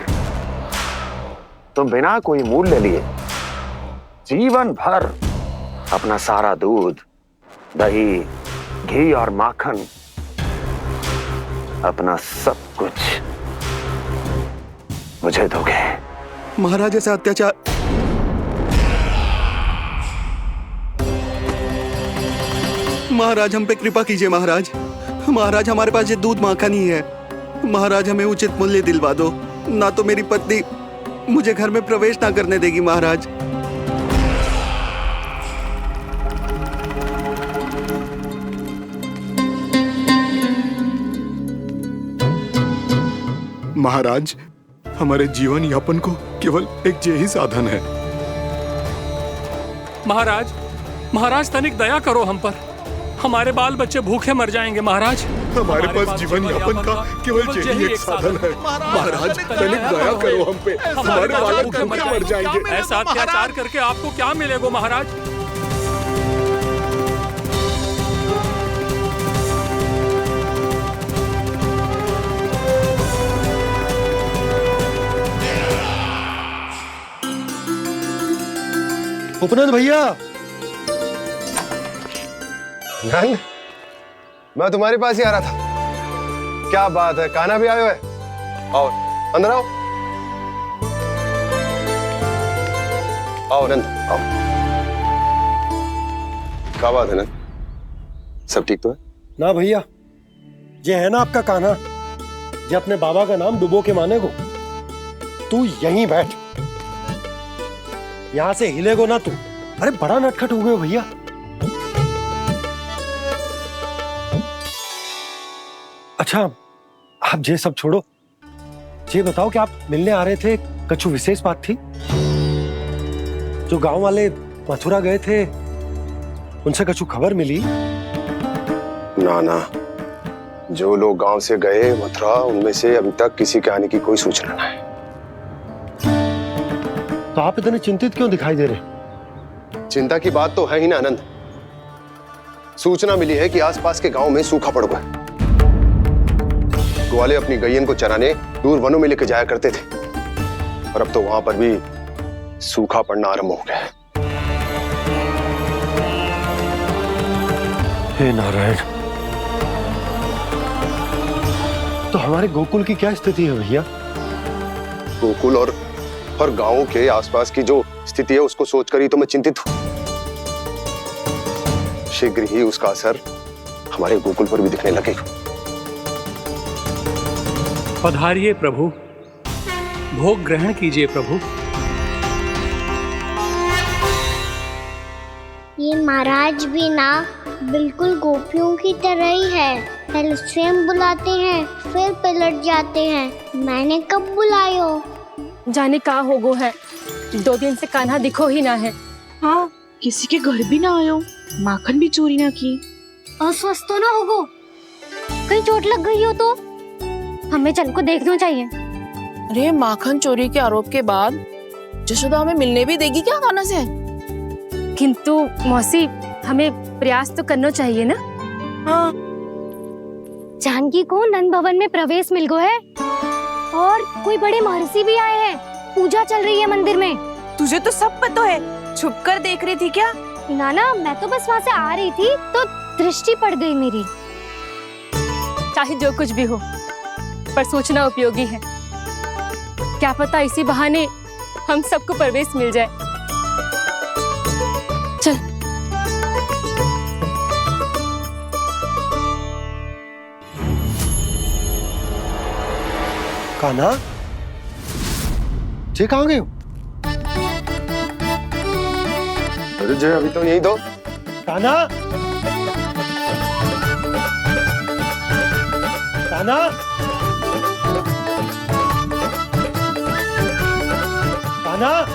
तुम बिना कोई मूल्य लिए जीवन भर अपना सारा दूध, दही, घी और माखन, अपना सब कुछ मुझे दोगे। महाराज ऐसा अत्याचार। महाराज हम पे कृपा कीजिए महाराज। महाराज हमारे पास ये दूध माखन ही है। महाराज हमें उचित मूल्य दिलवा दो, ना तो मेरी पत्नी मुझे घर में प्रवेश ना करने देगी महाराज। महाराज हमारे जीवन यापन को केवल एक यही साधन है। महाराज, महाराज तनिक दया करो हम पर। हमारे बाल बच्चे भूखे मर जाएंगे महाराज। हमारे पास जीवन यापन का केवल यही एक साधन है। महाराज तनिक दया करो हम पे, हमारे बालक भूखे मर जाएंगे। ऐसा अत्याचार करके आपको क्या मिलेगा महाराज? उपनंद भैया, नंद, मैं तुम्हारे पास ही आ रहा था। क्या बात है, कान्हा भी आयो है? आओ अंदर आओ। आओ नंद आओ। क्या बात है नंद, सब ठीक तो है? ना भैया, ये है ना आपका कान्हा, ये अपने बाबा का नाम डुबो के माने को। तू यहीं बैठ, यहां से हिलेगो ना तू। अरे बड़ा नटखट हो गए हो भैया। अच्छा आप ये सब छोड़ो, ये बताओ कि आप मिलने आ रहे थे, कछु विशेष बात थी? जो गांव वाले मथुरा गए थे उनसे कछु खबर मिली? ना ना, जो लोग गांव से गए मथुरा, उनमें से अभी तक किसी के आने की कोई सूचना नहीं है। तो आप इतने चिंतित क्यों दिखाई दे रहे? चिंता की बात तो है ही ना आनंद। सूचना मिली है कि आसपास के गांव में सूखा पड़ गया। ग्वाले अपनी गैयन को चराने दूर वनों में लेकर जाया करते थे, और अब तो वहां पर भी सूखा पड़ना आरंभ हो गया है। हे नारायण, तो हमारे गोकुल की क्या स्थिति है भैया? गोकुल और गांवों के आसपास की जो स्थिति है उसको सोचकर ही तो मैं चिंतित हूं। शीघ्र ही उसका असर हमारे गोकुल पर भी दिखने लगेगा। पधारिए प्रभु, भोग ग्रहण कीजिए प्रभु। ये महाराज भी ना बिल्कुल गोपियों की तरह ही है। पहले स्वयं बुलाते हैं, फिर पलट जाते हैं। मैंने कब बुलायो? जाने कहाँ हो गो है, 2 दिन से कान्हा दिखो ही ना है। हाँ, किसी के घर भी ना आयो, माखन भी चोरी ना की। अस्वस्थ तो ना होगो, कहीं चोट लग गई हो तो? हमें चल को देखना चाहिए। अरे माखन चोरी के आरोप के बाद जशोदा हमें मिलने भी देगी क्या कान्हा से? किंतु मौसी, हमें प्रयास तो करना चाहिए ना। हाँ, जानकी को नंद भवन में प्रवेश मिल गो है, और कोई बड़े महर्षि भी आए हैं। पूजा चल रही है मंदिर में। तुझे तो सब पता है, छुप कर देख रही थी क्या? ना, मैं तो बस वहाँ से आ रही थी तो दृष्टि पड़ गई मेरी। चाहे जो कुछ भी हो, पर सूचना उपयोगी है। क्या पता इसी बहाने हम सबको प्रवेश मिल जाए। चल। कान्हा, जे कहाँ गए हो? अरे जय, अभी तो यही दो। कान्हा, कान्हा, कान्हा।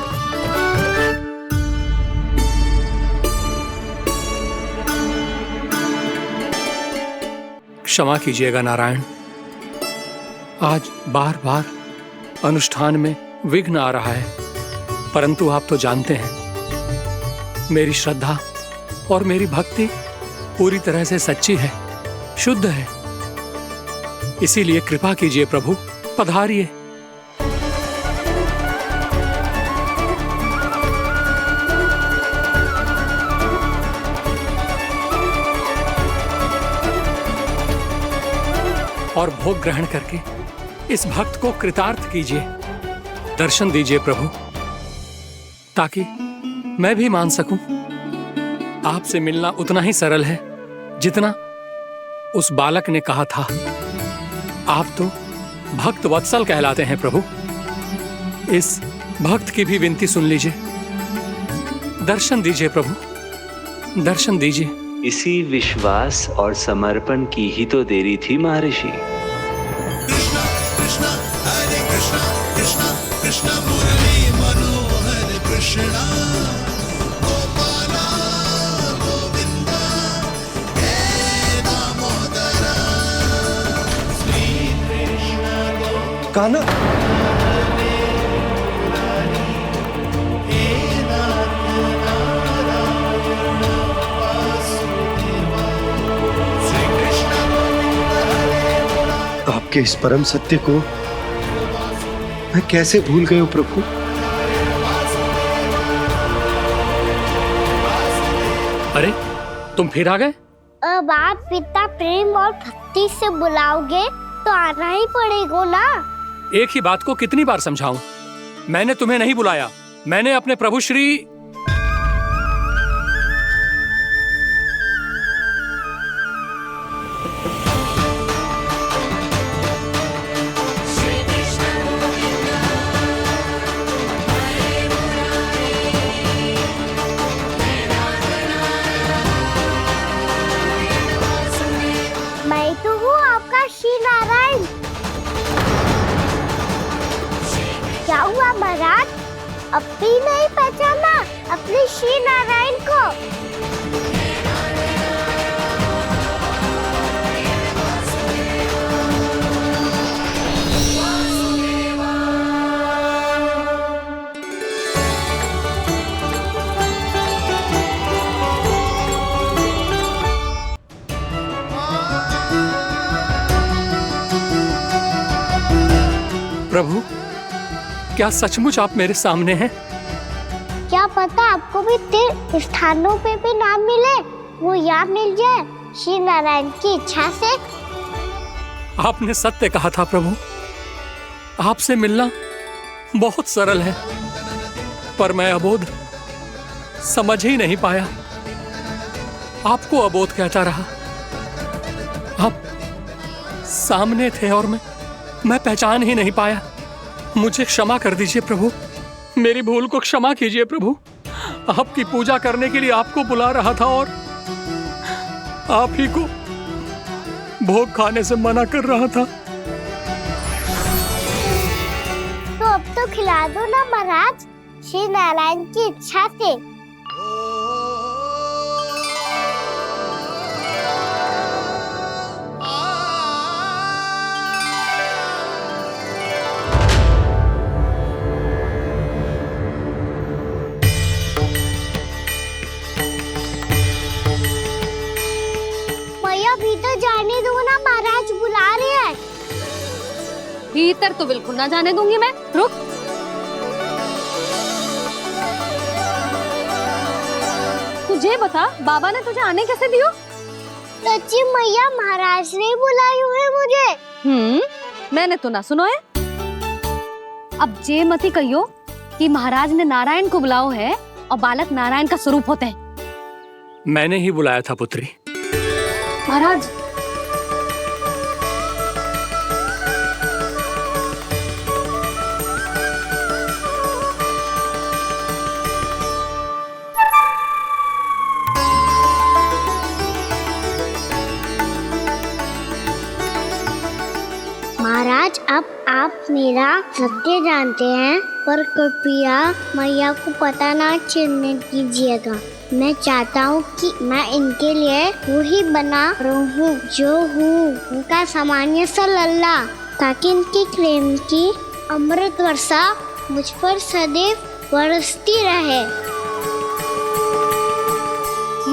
क्षमा कीजिएगा नारायण, आज बार बार अनुष्ठान में विघ्न आ रहा है, परंतु आप तो जानते हैं मेरी श्रद्धा और मेरी भक्ति पूरी तरह से सच्ची है, शुद्ध है। इसीलिए कृपा कीजिए प्रभु, पधारिए। और भोग ग्रहण करके इस भक्त को कृतार्थ कीजिए। दर्शन दीजिए प्रभु, ताकि मैं भी मान सकूं। आपसे मिलना उतना ही सरल है जितना उस बालक ने कहा था। आप तो भक्त वत्सल कहलाते हैं प्रभु। इस भक्त की भी विनती सुन लीजिए। दर्शन दीजिए प्रभु, दर्शन दीजिए। इसी विश्वास और समर्पण की ही तो देरी थी महर्षि। कृष्णा कृष्णा हरे कृष्णा, कृष्णा कृष्णा मुरली मनोहर कृष्णा, गोपाला गोविंदा हे दामोदरा, श्री कृष्ण कान्हा, आपके इस परम सत्य को मैं कैसे भूल गया प्रभु। अरे तुम फिर आ गए? अब आप पिता प्रेम और भक्ति से बुलाओगे तो आना ही पड़ेगा ना। एक ही बात को कितनी बार समझाऊं? मैंने तुम्हें नहीं बुलाया, मैंने अपने प्रभु श्री मैं तो हूँ आपका श्री नारायण। क्या हुआ महाराज, अब भी नहीं पहचाना अपने श्री नारायण को? प्रभु, क्या सचमुच आप मेरे सामने हैं? क्या पता आपको भी तीर्थ स्थानों पे भी नाम मिले, वो याद मिल जाए श्री नारायण की इच्छा से। आपने सत्य कहा था प्रभु, आपसे मिलना बहुत सरल है, पर मैं अबोध समझ ही नहीं पाया। आपको अबोध कहता रहा। आप सामने थे और मैं पहचान ही नहीं पाया। मुझे क्षमा कर दीजिए प्रभु, मेरी भूल को क्षमा कीजिए प्रभु। आपकी पूजा करने के लिए आपको बुला रहा था और आप ही को भोग खाने से मना कर रहा था। तो अब तो खिला दो ना महाराज, श्री नारायण की इच्छा से। भीतर जाने दो ना, महाराज बुला रहे हैं। भीतर तो बिल्कुल ना जाने दूंगी मैं। रुक। तुझे बता, बाबा ने तुझे आने कैसे दियो? सच्ची मैया, महाराज ने बुलाई है मुझे। मैंने तो ना सुनो है। अब जे मती कहियो कि महाराज ने नारायण को बुलाओ है और बालक नारायण का स्वरूप होते हैं। मैंने ही बुलाया था पुत्री। महाराज, महाराज, अब आप मेरा सत्य जानते हैं, पर कृपया मैया को पता ना चलने कीजिएगा। मैं चाहता हूँ कि मैं इनके लिए वो ही बना रहूँ जो हूँ, उनका सामान्य सा लल्ला, ताकि इनके प्रेम की अमृत वर्षा मुझ पर सदैव बरसती रहे।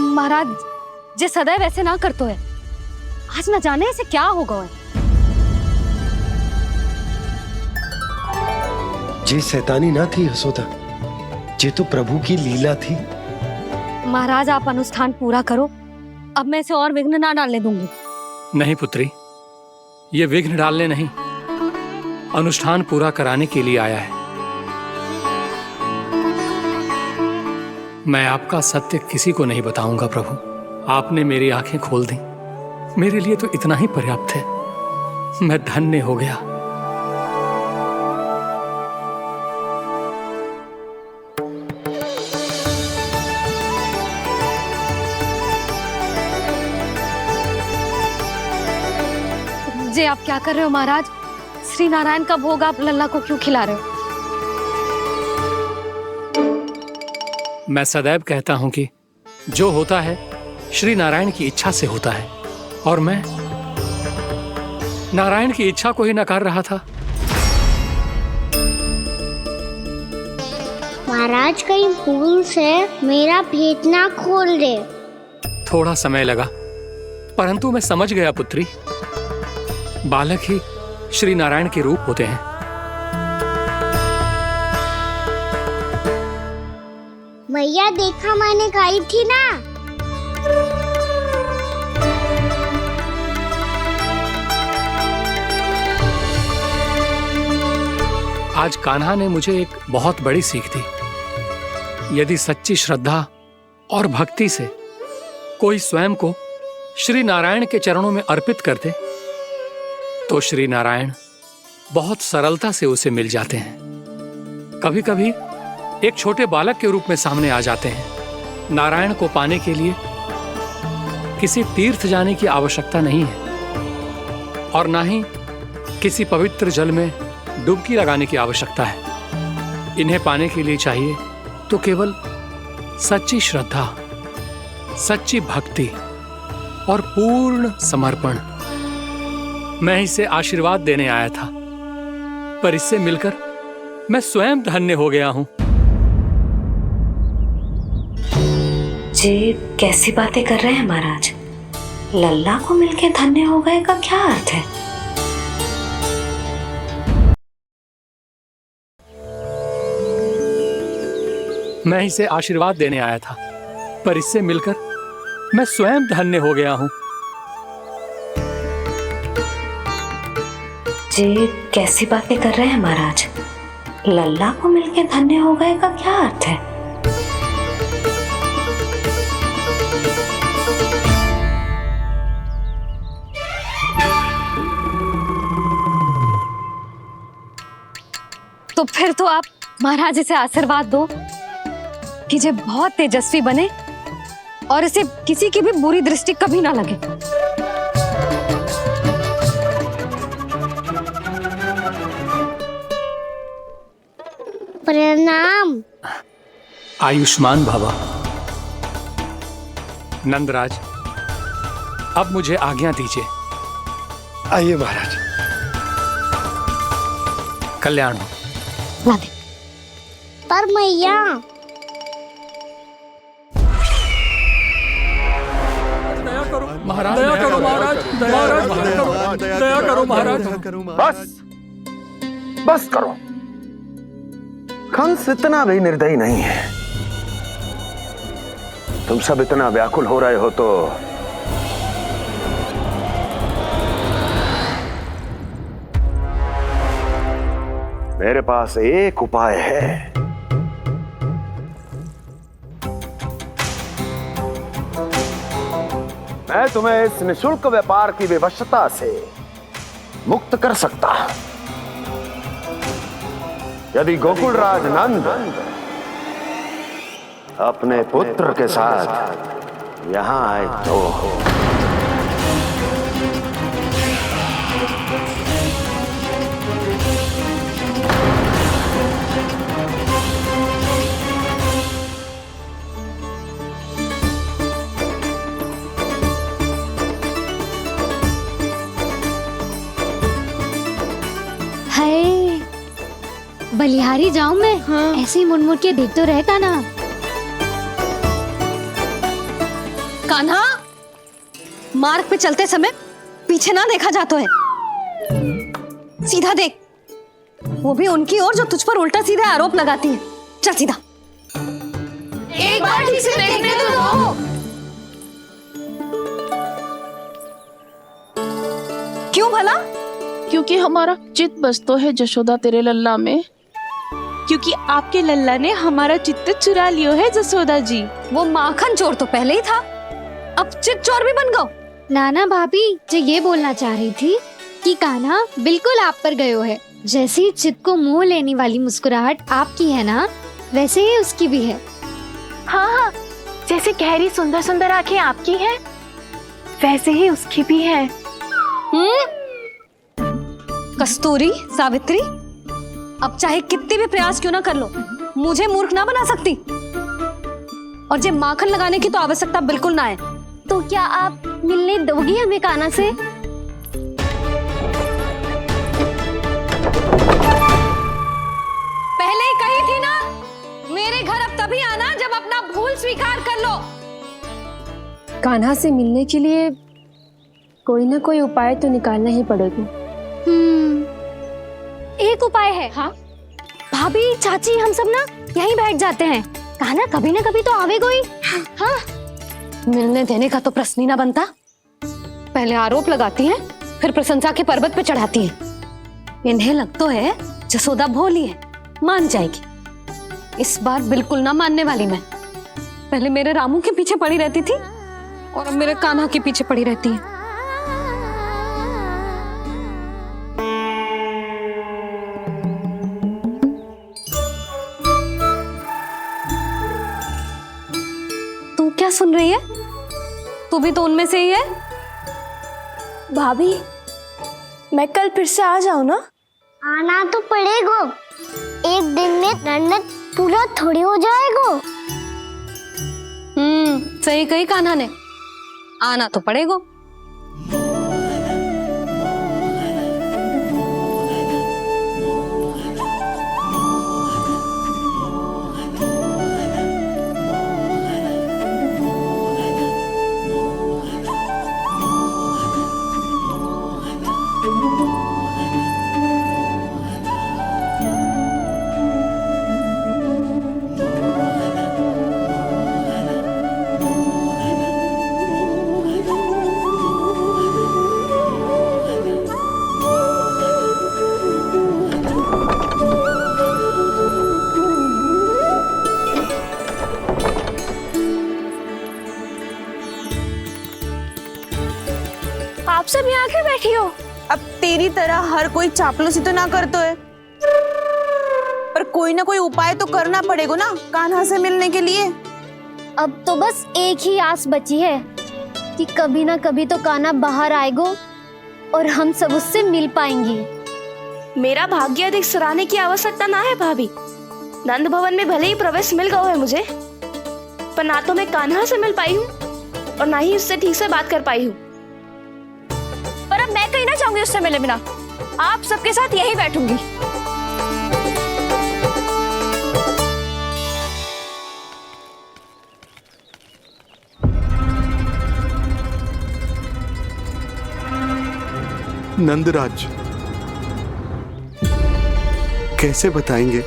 महाराज, जे सदैव ऐसे ना करतो है, आज न जाने इसे क्या होगा है। जे शैतानी ना थी यशोदा, ये तो प्रभु की लीला थी। महाराज आप अनुष्ठान पूरा करो, अब मैं इसे और विघ्न ना डालने दूंगी। नहीं पुत्री, ये विघ्न डालने नहीं, अनुष्ठान पूरा कराने के लिए आया है। मैं आपका सत्य किसी को नहीं बताऊंगा प्रभु। आपने मेरी आंखें खोल दी, मेरे लिए तो इतना ही पर्याप्त है। मैं धन्य हो गया। जे आप क्या कर रहे हो महाराज? श्री नारायण का भोग आप लल्ला को क्यों खिला रहे हो? मैं सदैव कहता हूं कि जो होता है श्री नारायण की इच्छा से होता है, और मैं नारायण की इच्छा को ही नकार रहा था। महाराज कहीं भूल से मेरा भेद ना खोल दे। थोड़ा समय लगा, परंतु मैं समझ गया पुत्री। बालक ही श्री नारायण के रूप होते हैं। मैया देखा मैंने खाई थी ना। आज कान्हा ने मुझे एक बहुत बड़ी सीख दी। यदि सच्ची श्रद्धा और भक्ति से कोई स्वयं को श्री नारायण के चरणों में अर्पित कर दे, तो श्री नारायण बहुत सरलता से उसे मिल जाते हैं। कभी कभी एक छोटे बालक के रूप में सामने आ जाते हैं। नारायण को पाने के लिए किसी तीर्थ जाने की आवश्यकता नहीं है, और ना ही किसी पवित्र जल में डुबकी लगाने की आवश्यकता है। इन्हें पाने के लिए चाहिए तो केवल सच्ची श्रद्धा, सच्ची भक्ति और पूर्ण समर्पण। मैं इसे आशीर्वाद देने आया था, पर इससे मिलकर मैं स्वयं धन्य हो गया हूं। जी कैसी बातें कर रहे हैं महाराज? लल्ला को मिलके धन्य हो गए का क्या अर्थ है? मैं इसे आशीर्वाद देने आया था, पर इससे मिलकर मैं स्वयं धन्य हो गया हूं। जी कैसी बातें कर रहे हैं महाराज? लल्ला को मिलके धन्य हो गए का क्या अर्थ है? तो फिर तो आप महाराज इसे आशीर्वाद दो कि ये बहुत तेजस्वी बने और इसे किसी की भी बुरी दृष्टि कभी ना लगे। प्रणाम। आयुष्मान भवा। नंदराज, अब मुझे आज्ञा दीजिए। आइए महाराज। कल्याण हो। पर मैया महाराज, दया करो महाराज, दया करो महाराज। बस करो। कंस इतना भी निर्दयी नहीं है। तुम सब इतना व्याकुल हो रहे हो तो मेरे पास एक उपाय है। मैं तुम्हें इस निःशुल्क व्यापार की विवशता से मुक्त कर सकता। यदि गोकुलराज नंद अपने पुत्र के साथ यहां आए तो बलिहारी जाऊं मैं? हाँ। ऐसे ही मुड़ के देख तो रहे कान्हा। कान्हा, मार्ग पे चलते समय पीछे ना देखा जाता है, सीधा देख। वो भी उनकी ओर जो तुझ पर उल्टा सीधे आरोप लगाती है। चल सीधा। एक बार ठीक से देखने तो दो। क्यों भला? क्योंकि हमारा चित्त बसतो है जशोदा तेरे लल्ला में। क्योंकि आपके लल्ला ने हमारा चित्त चुरा लियो है जसोदा जी। वो माखन चोर तो पहले ही था, अब चित्त चोर भी बन गओ। नाना भाभी जो ये बोलना चाह रही थी कि कान्हा बिल्कुल आप पर गयो है। जैसी चित्त को मोह लेने वाली मुस्कुराहट आपकी है ना, वैसे ही उसकी भी है। हाँ हाँ, जैसे गहरी सुंदर सुंदर आंखें आपकी हैं, वैसे ही उसकी भी है। कस्तूरी, सावित्री, अब चाहे कितने भी प्रयास क्यों ना कर लो, मुझे मूर्ख ना बना सकती। और जे माखन लगाने की तो आवश्यकता बिल्कुल ना है। तो क्या आप मिलने दोगी हमें कान्हा से? पहले ही कही थी ना, मेरे घर अब तभी आना जब अपना भूल स्वीकार कर लो। कान्हा से मिलने के लिए कोई ना कोई उपाय तो निकालना ही पड़ेगा। एक उपाय है। हाँ? भाभी, चाची, हम सब ना यहीं बैठ जाते हैं। कान्हा कभी ना कभी तो आवेगा ही। हाँ? मिलने देने का तो प्रश्न ही ना बनता। पहले आरोप लगाती हैं, फिर प्रशंसा के पर्वत पे चढ़ाती हैं। इन्हें लगता है जसोदा भोली है, मान जाएगी। इस बार बिल्कुल ना मानने वाली मैं। पहले मेरे रामू के पीछे पड़ी रहती थी और अब मेरे कान्हा के पीछे पड़ी रहती है। तू क्या सुन रही है? तू भी तो उनमें से ही है। भाभी, मैं कल फिर से आ जाऊं ना? आना तो पड़ेगा। एक दिन में रन्नत पूरा थोड़ी हो जाएगा। सही कही कान्हा ने, आना तो पड़ेगा। आप सब यहाँ क्यों बैठी हो? अब तेरी तरह हर कोई चापलूसी तो ना करतो है, पर कोई ना कोई उपाय तो करना पड़ेगा ना कान्हा से मिलने के लिए। अब तो बस एक ही आस बची है कि कभी ना कभी तो कान्हा बाहर आएगा और हम सब उससे मिल पाएंगे। मेरा भाग्य अधिक सराहने की आवश्यकता ना है भाभी। नंद भवन में भले ही प्रवेश मिल गया है मुझे, पर ना तो मैं कान्हा से मिल पाई हूँ और ना ही उससे ठीक से बात कर पाई हूँ। पर अब मैं कहीं ना चाहूंगी उससे मिले बिना। आप सबके साथ यहीं बैठूंगी। नंदराज, कैसे बताएंगे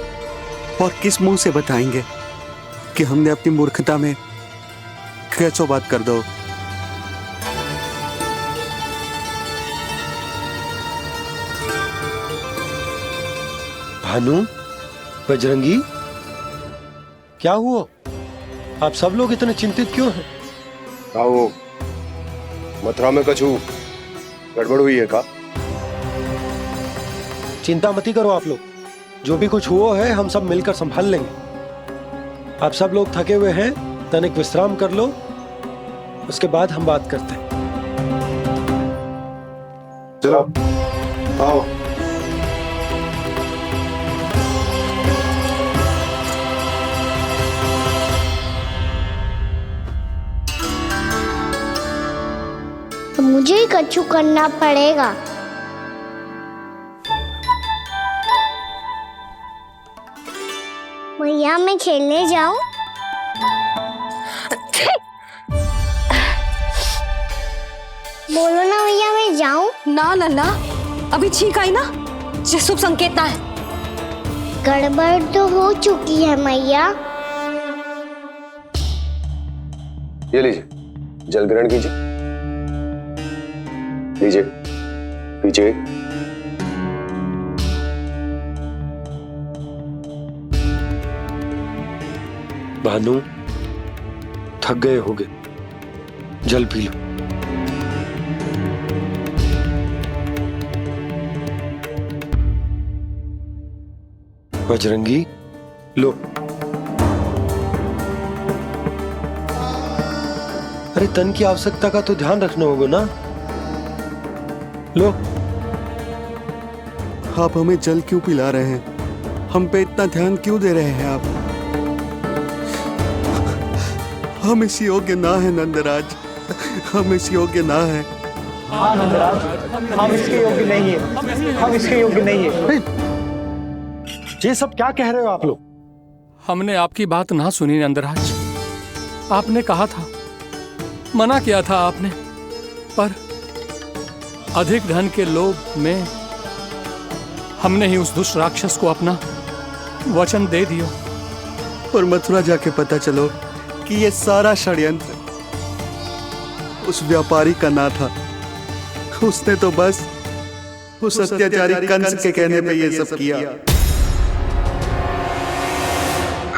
और किस मुंह से बताएंगे कि हमने अपनी मूर्खता में कैसो बात कर दो। भानु, बजरंगी, क्या हुआ? आप सब लोग इतने चिंतित क्यों हैं? आओ, मथुरा में कछु गड़बड़ हुई है का? चिंता मती करो आप लोग, जो भी कुछ हुआ है हम सब मिलकर संभाल लेंगे। आप सब लोग थके हुए हैं, तनिक विश्राम कर लो, उसके बाद हम बात करते हैं। चलो, आओ। तो मुझे ही कछु करना पड़ेगा। भैया मैं खेलने जाऊं? बोलो ना भैया मैं जाऊं? ना लल्ला, अभी छींक आई ना, ये शुभ संकेत ना है। गड़बड़ तो हो चुकी है मैया। ये लीजिए, जल ग्रहण कीजिए। लीजिए, पीजिए। भानु, थक गए होगे, जल पी लो। बजरंगी, लो। अरे तन की आवश्यकता का तो ध्यान रखना होगा ना। लो। आप हमें जल क्यों पिला रहे हैं? हम पे इतना ध्यान क्यों दे रहे हैं आप? हम इस योग्य ना है नंदराज, हम इस योग्य ना है। हाँ नंदराज, हम इसके योग्य नहीं है, हम इसके योग्य नहीं है। ये सब क्या कह रहे हो आप लोग? हमने आपकी बात ना सुनी नंदराज। आपने कहा था, मना किया था आपने, पर अधिक धन के लोभ में हमने ही उस दुष्ट राक्षस को अपना वचन दे दिया। पर मथुरा जाके पता चलो कि ये सारा षड्यंत्र उस व्यापारी का ना था। उसने तो बस उस अत्याचारी कंस के कहने पे ये सब किया।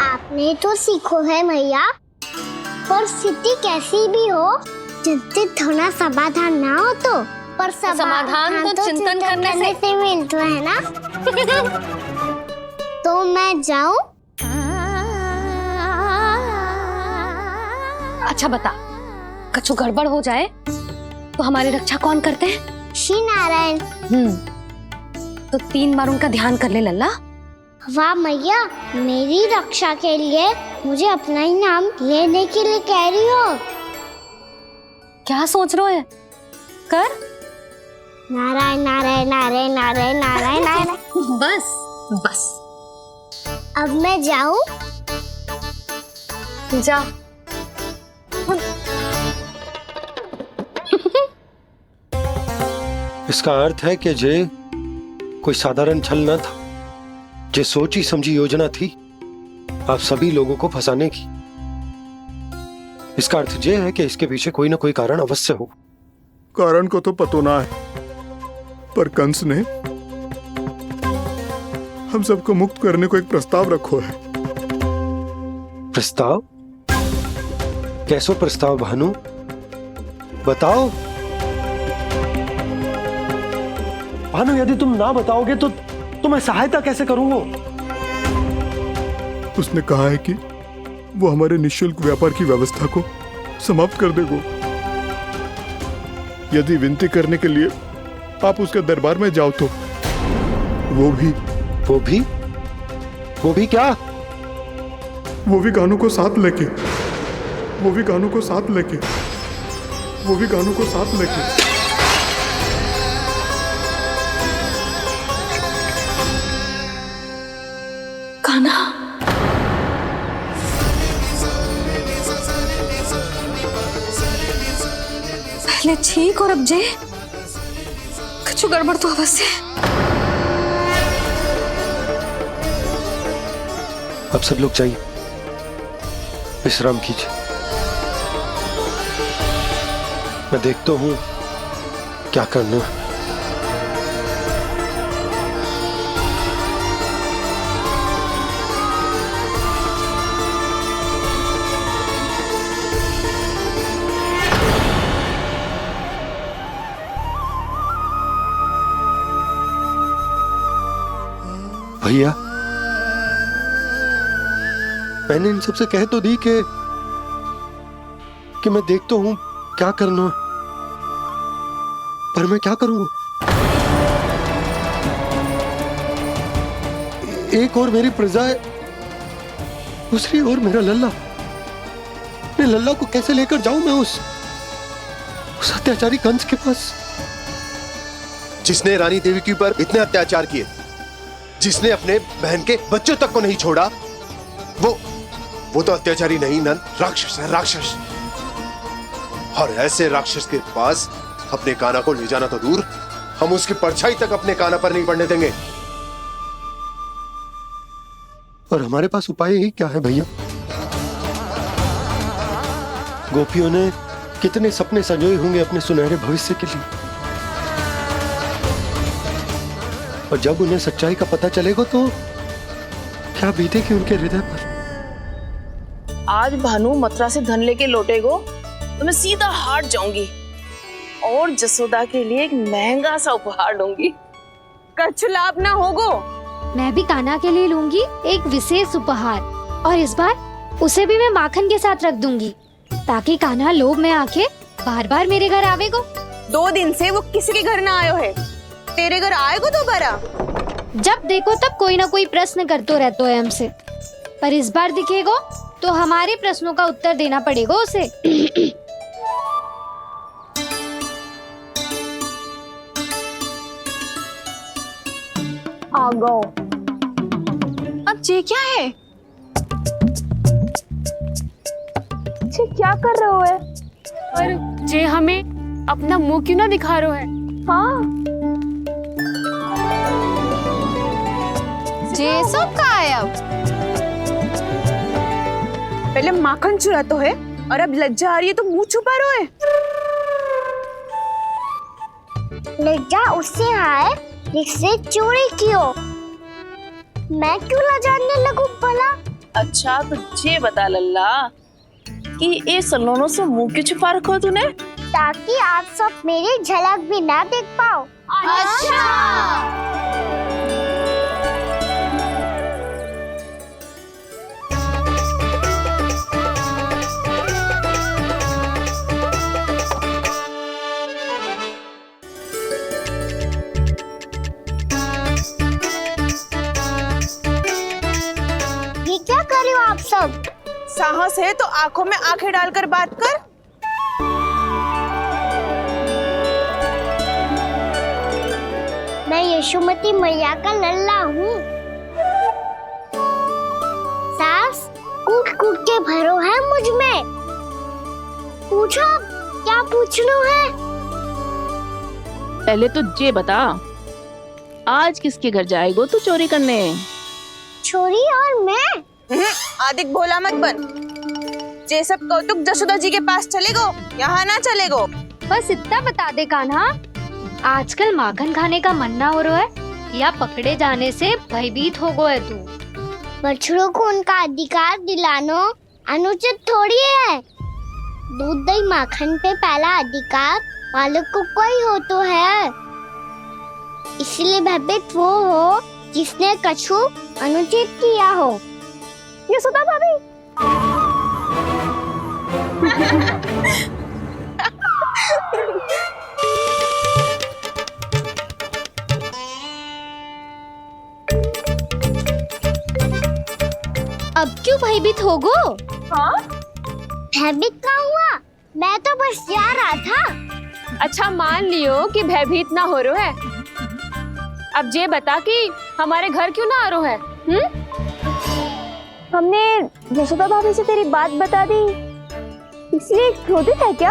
आपने तो सीखो है मैया, पर स्थिति कैसी भी हो, चिंतित होना समाधान ना हो तो, पर समाधान तो चिंतन करने से मिलता है ना। तो मैं जाऊं? अच्छा बता, कछु गड़बड़ हो जाए तो हमारी रक्षा कौन करते हैं? श्री नारायण। तो 3 बार उनका ध्यान कर ले लल्ला। वाह मैया, मेरी रक्षा के लिए मुझे अपना ही नाम लेने के लिए कह रही हो? क्या सोच रहे हो? कर। नारायण नारायण नारायण नारायण नारायण नारायण। बस बस। अब मैं जाऊं? जा। इसका अर्थ है कि जे कोई साधारण छल न था, जे सोची समझी योजना थी आप सभी लोगों को फंसाने की। इसका अर्थ ये है कि इसके पीछे कोई ना कोई कारण अवश्य हो। कारण को तो पतो ना है, पर कंस ने हम सबको मुक्त करने को एक प्रस्ताव रखो है। प्रस्ताव? कैसो प्रस्ताव भानु? बताओ। भानु, यदि तुम ना बताओगे तो मैं सहायता कैसे करूंगा? उसने कहा है कि वो हमारे निःशुल्क व्यापार की व्यवस्था को समाप्त कर देगा यदि विनती करने के लिए आप उसके दरबार में जाओ तो। वो भी क्या? वो भी गानों को साथ लेके, वो भी गानों को साथ लेके, वो भी गानों को साथ लेके। कान्हा, पहले ठीक और अब जे कुछ गड़बड़ तो अवश्य। अब सब लोग जाइए, विश्राम कीजिए। मैं देखता हूं क्या करना है। भैया, मैंने इन सबसे कह तो दी कि मैं देखता हूं क्या करना, पर मैं क्या करूंगा? एक और मेरी प्रजा है, दूसरी ओर मेरा लल्ला। मैं लल्ला को कैसे लेकर जाऊं मैं उस अत्याचारी कंस के पास? जिसने रानी देवी के ऊपर इतने अत्याचार किए, जिसने अपने बहन के बच्चों तक को नहीं छोड़ा, वो तो अत्याचारी नहीं नंद, राक्षस है, राक्षस। और ऐसे राक्षस के पास अपने कान्हा को ले जाना तो दूर, हम उसकी परछाई तक अपने कान्हा पर नहीं पड़ने देंगे। और हमारे पास उपाय ही क्या है भैया? गोपियों ने कितने सपने संजोए होंगे अपने सुनहरे भविष्य के लिए, और जब उन्हें सच्चाई का पता चलेगा तो क्या बीतेगी उनके हृदय पर? आज भानु मथुरा से धन लेके लौटेगो तो मैं सीधा हाट जाऊंगी और जसोदा के लिए एक महंगा सा उपहार दूंगी। कछु लाभ ना होगो। मैं भी कान्हा के लिए लूंगी एक विशेष उपहार, और इस बार उसे भी मैं माखन के साथ रख दूंगी ताकि कान्हा लोभ में आके बार बार मेरे घर आवेगो। 2 दिन से वो किसी के घर ना आयो है, तेरे घर आएगो दोबारा? जब देखो तब कोई ना कोई प्रश्न करते रहते है हमसे, पर इस बार दिखेगो तो हमारे प्रश्नों का उत्तर देना पड़ेगा उसे। आ गो। अब ये क्या है? ये क्या कर रहे हो है? पर जे हमें अपना मुंह क्यों ना दिखा रहे है? हाँ। जे सब का है अब? पहले माखन चुरा तो है और अब लज्जा आ रही है तो मुंह छुपा रहे है। लज्जा उससे है जिससे चोरी की हो। मैं क्यों लजाने लगूं भला? अच्छा तो ये बता लल्ला कि ये सलोनों से मुंह क्यों छुपा रखो तूने? ताकि आप सब मेरी झलक भी ना देख पाओ। अच्छा। ये क्या कर रहे हो आप सब? साहस है तो आंखों में आंखें डालकर बात कर। मैं यशोमती मैया का लल्ला हूँ। सास कूट कूट के भरो है मुझ में। पूछो क्या पूछना है? पहले तो ये बता, आज किसके घर जाएगो तू चोरी करने? छोरी और मैं? आदिक भोला मत बन। जे सब कौतुक जसोदा जी के पास चलेगो, यहाँ ना चलेगो। बस इतना बता दे कान्हा, आजकल माखन खाने का मन ना हो रहा है या पकड़े जाने से भयभीत हो गए तू? बछड़ों को उनका अधिकार दिलाना अनुचित थोड़ी है। दूध दही माखन पे पहला अधिकार मालिक को कोई हो तो है। इसलिए भयभीत वो हो जिसने कछु अनुचित किया हो। यशोदा भाभी। अब क्यों भयभीत हो गो? हाँ? भयभीत क्या हुआ? मैं तो बस जा रहा था। अच्छा मान लियो कि भयभीत ना हो रहा है। अब ये बता कि हमारे घर क्यों ना आ रहा है? हमने यशोदा भाभी से तेरी बात बता दी, इसलिए क्रोधित है क्या?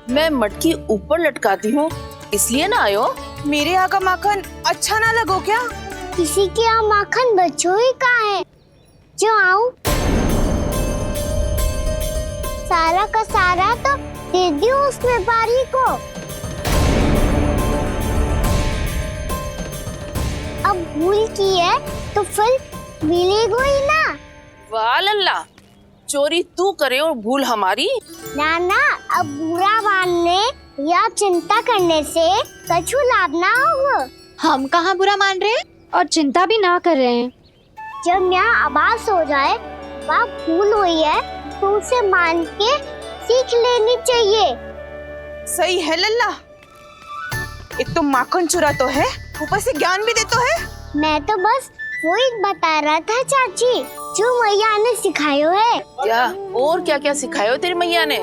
मैं मटकी ऊपर लटकाती हूँ इसलिए ना आयो? मेरे यहाँ का माखन अच्छा ना लगो क्या? किसी के यहाँ माखन बच्चों ही कहाँ है जो आऊं? सारा का सारा तो दे दियो उस व्यापारी को। अब भूल की है तो फिर मिलेगो ही ना। वाह लल्ला, चोरी तू करे और भूल हमारी। ना ना, अब बुरा मानने या चिंता करने से कछु लाभ ना होगा। हम कहाँ बुरा मान रहे हैं और चिंता भी ना कर रहे हैं। जब यहाँ आभास हो जाए वह भूल हुई है तो उसे मान के सीख लेनी चाहिए। सही है लल्ला, एक तो माखन चुरा तो है, ऊपर से ज्ञान भी देता है। मैं तो बस वही बता रहा था चाची जो मैया ने सिखायो है। क्या और क्या क्या सिखायो तेरी मैया ने?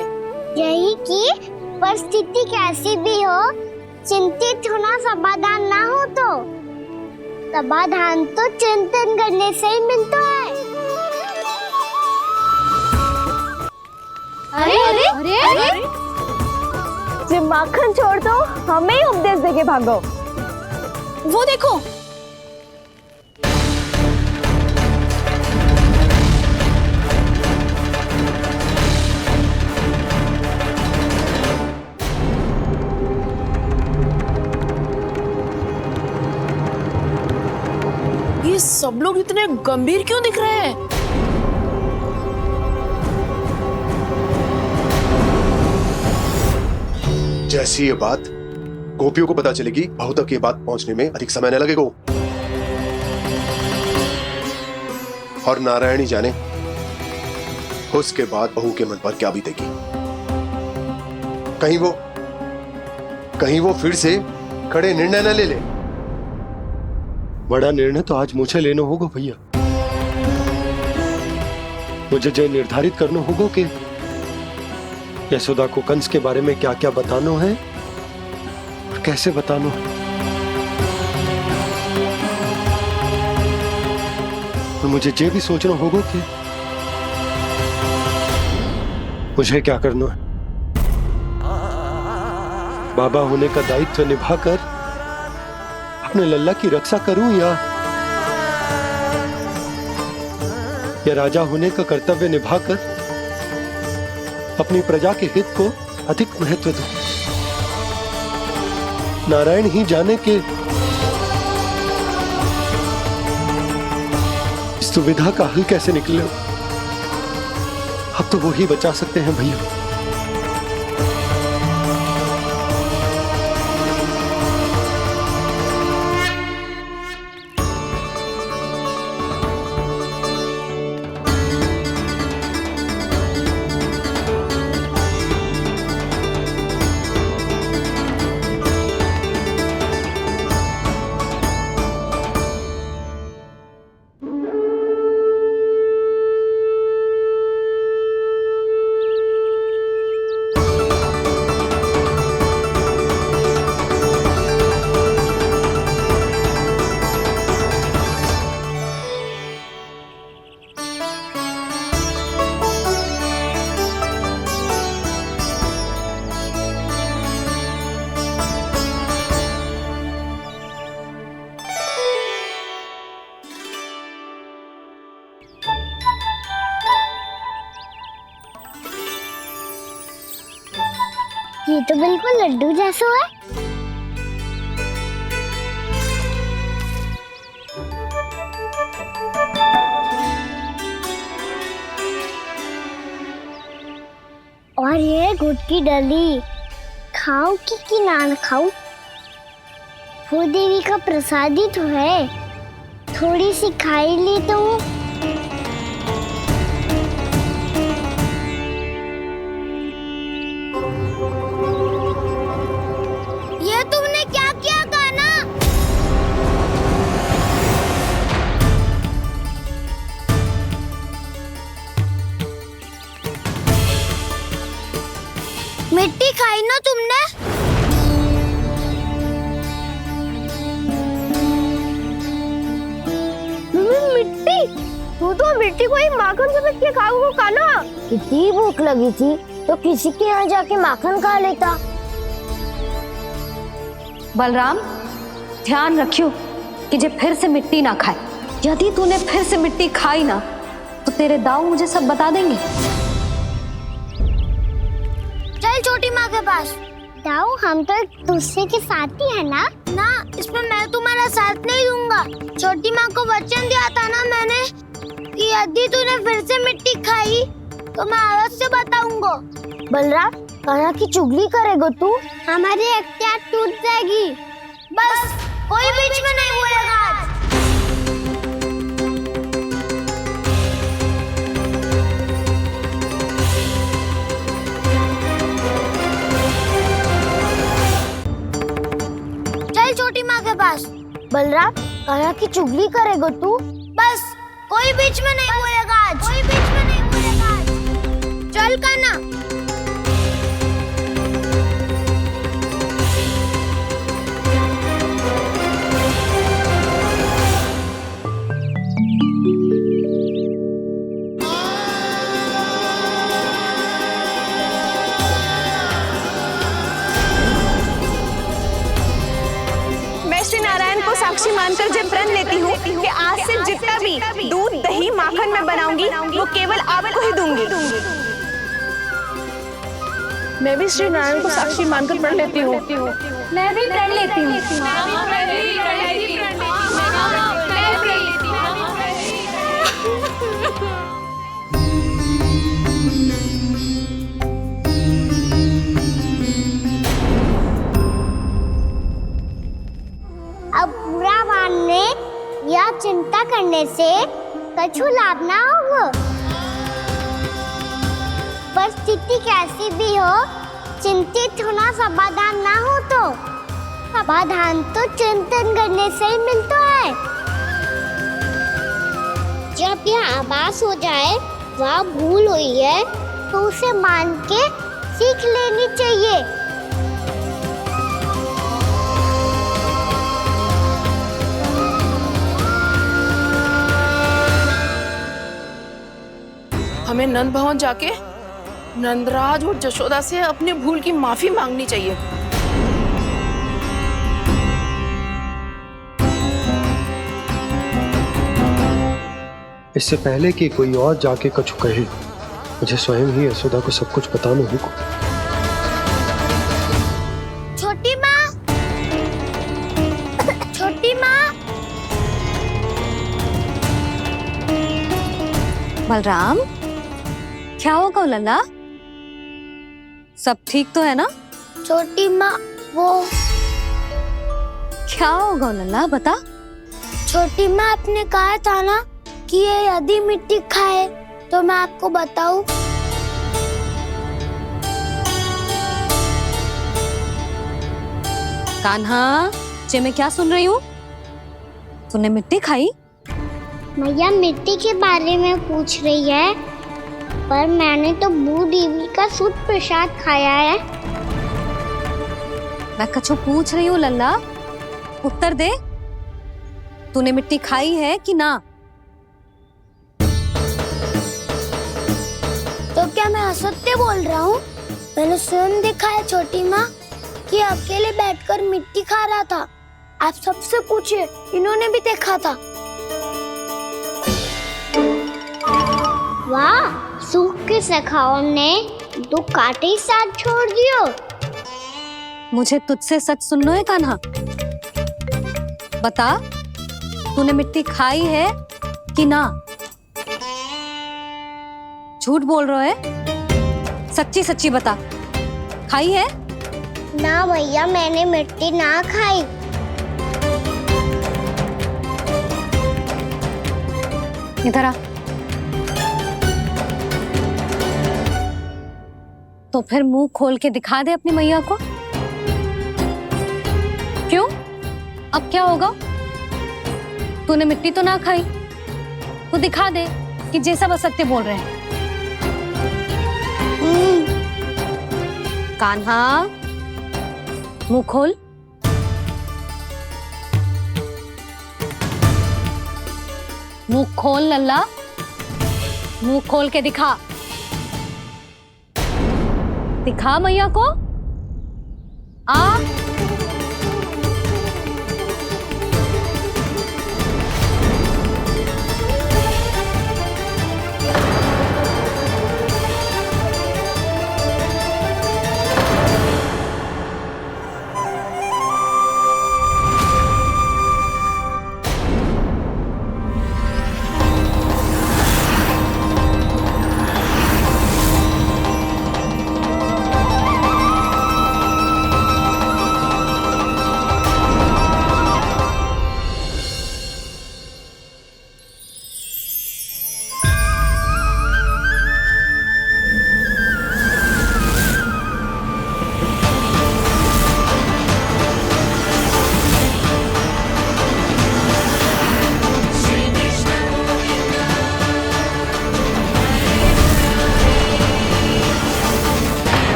यही कि परिस्थिति कैसी भी हो, चिंतित होना समाधान ना हो तो समाधान तो चिंतन करने से ही मिलता है। अरे अरे अरे, अरे? जे माखन छोड़ दो, हमें ही उपदेश देके भागो। वो देखो सब लोग इतने गंभीर क्यों दिख रहे हैं? जैसी ये बात गोपियों को पता चलेगी, बहू तक ये बात पहुंचने में अधिक समय न लगेगा। और नारायणी जाने उसके बाद बहू के मन पर क्या बीतेगी। कहीं वो फिर से खड़े निर्णय न ले ले। बड़ा निर्णय तो आज मुझे लेना होगा भैया। मुझे जो निर्धारित करना होगा कि यशोदा को कंस के बारे में क्या क्या बताना है और कैसे बताना है। और मुझे ये भी सोचना होगा कि मुझे क्या करना है। बाबा होने का दायित्व निभाकर अपने लल्ला की रक्षा करूं या राजा होने का कर्तव्य निभाकर अपनी प्रजा के हित को अधिक महत्व दूं। नारायण ही जाने के इस दुविधा का हल कैसे निकले। अब तो वो ही बचा सकते हैं भैया। ये तो बिल्कुल लड्डू जैसा है। और ये गुड़ की डली खाऊं कि ना खाऊं? वो देवी का प्रसाद ही तो है, थोड़ी सी खाई ली तो। ये तुमने क्या किया कान्हा? मिट्टी खाई ना तुमने? मिट्टी? तू तो मिट्टी को ही माखन से पीट के खाओगे कान्हा। कितनी भूख लगी थी तो किसी के यहाँ जाके माखन खा लेता। बलराम, ध्यान रखियो कि जे फिर से मिट्टी ना खाए। यदि तूने फिर से मिट्टी खाई ना तो तेरे दाऊ मुझे सब बता देंगे। चल छोटी माँ के पास। दाऊ, हम तो एक दूसरे के साथ ही है ना? ना, इसमें मैं तुम्हारा साथ नहीं दूंगा। छोटी माँ को वचन दिया था ना मैंने कि यदि तूने फिर से मिट्टी खाई तो मैं अलग से बताऊंगा। बलराम, कान्हा की चुगली करेगा तू? हमारी अख्तियार टूट जाएगी। बस कोई बीच में नहीं बोलेगा आज। चल छोटी माँ के पास। बलराम, कान्हा की चुगली करेगा तू? बस कोई बीच में नहीं बोलेगा आज। कोई बीच में नहीं बोलेगा आज। चल कान्हा। श्री नारायण को साक्षी मानकर जब प्रण लेती हूँ कि आज से जितना भी दूध दही माखन मैं बनाऊंगी वो केवल आपको ही दूंगी। मैं भी श्री नारायण को साक्षी मानकर प्रण लेती हूँ। मैं भी प्रण लेती हूँ। चिंता करने से कछु लाभ ना होगा। परिस्थिति कैसी भी हो, चिंतित होना समाधान ना हो तो समाधान तो चिंतन करने से ही मिलता है। जब यह आभास हो जाए वह भूल हुई है तो उसे मान के सीख लेनी चाहिए। हमें नंद भवन जाके नंदराज और जशोदा से अपनी भूल की माफी मांगनी चाहिए। इससे पहले कि कोई और जाके कछु कहे, मुझे स्वयं ही यशोदा को सब कुछ बताना होगा। छोटी माँ, छोटी माँ। बलराम, क्या होगा लल्ला? सब ठीक तो है ना? छोटी माँ, वो क्या होगा लल्ला, बता। छोटी माँ, आपने कहा था ना कि ये यदि मिट्टी खाए तो मैं आपको बताऊं। कान्हा, जे मैं क्या सुन रही हूँ? तूने मिट्टी खाई? मैया मिट्टी के बारे में पूछ रही है, पर मैंने तो भू देवी का शुद्ध प्रसाद खाया है। मैं कछु पूछ रही हूँ लल्ला, उत्तर दे। तूने मिट्टी खाई है कि ना? तो क्या मैं असत्य बोल रहा हूँ? मैंने स्वयं देखा है छोटी माँ कि अकेले बैठकर मिट्टी खा रहा था। आप सबसे पूछिए, इन्होंने भी देखा था। वाह, सूख के सखाओं ने दो कांटे ही साथ छोड़ दियो। मुझे तुझसे सच सुनना है कान्हा। बता, तूने मिट्टी खाई है कि ना? झूठ बोल रहा है, सच्ची सच्ची बता, खाई है? ना भैया, मैंने मिट्टी ना खाई। इधर आ। तो फिर मुंह खोल के दिखा दे अपनी मैया को। क्यों? अब क्या होगा? तूने मिट्टी तो ना खाई, तो दिखा दे कि जे सब असत्य बोल रहे हैं। कान्हा, मुंह खोल। मुंह खोल लल्ला, मुंह खोल के दिखा। दिखा मैया को। आ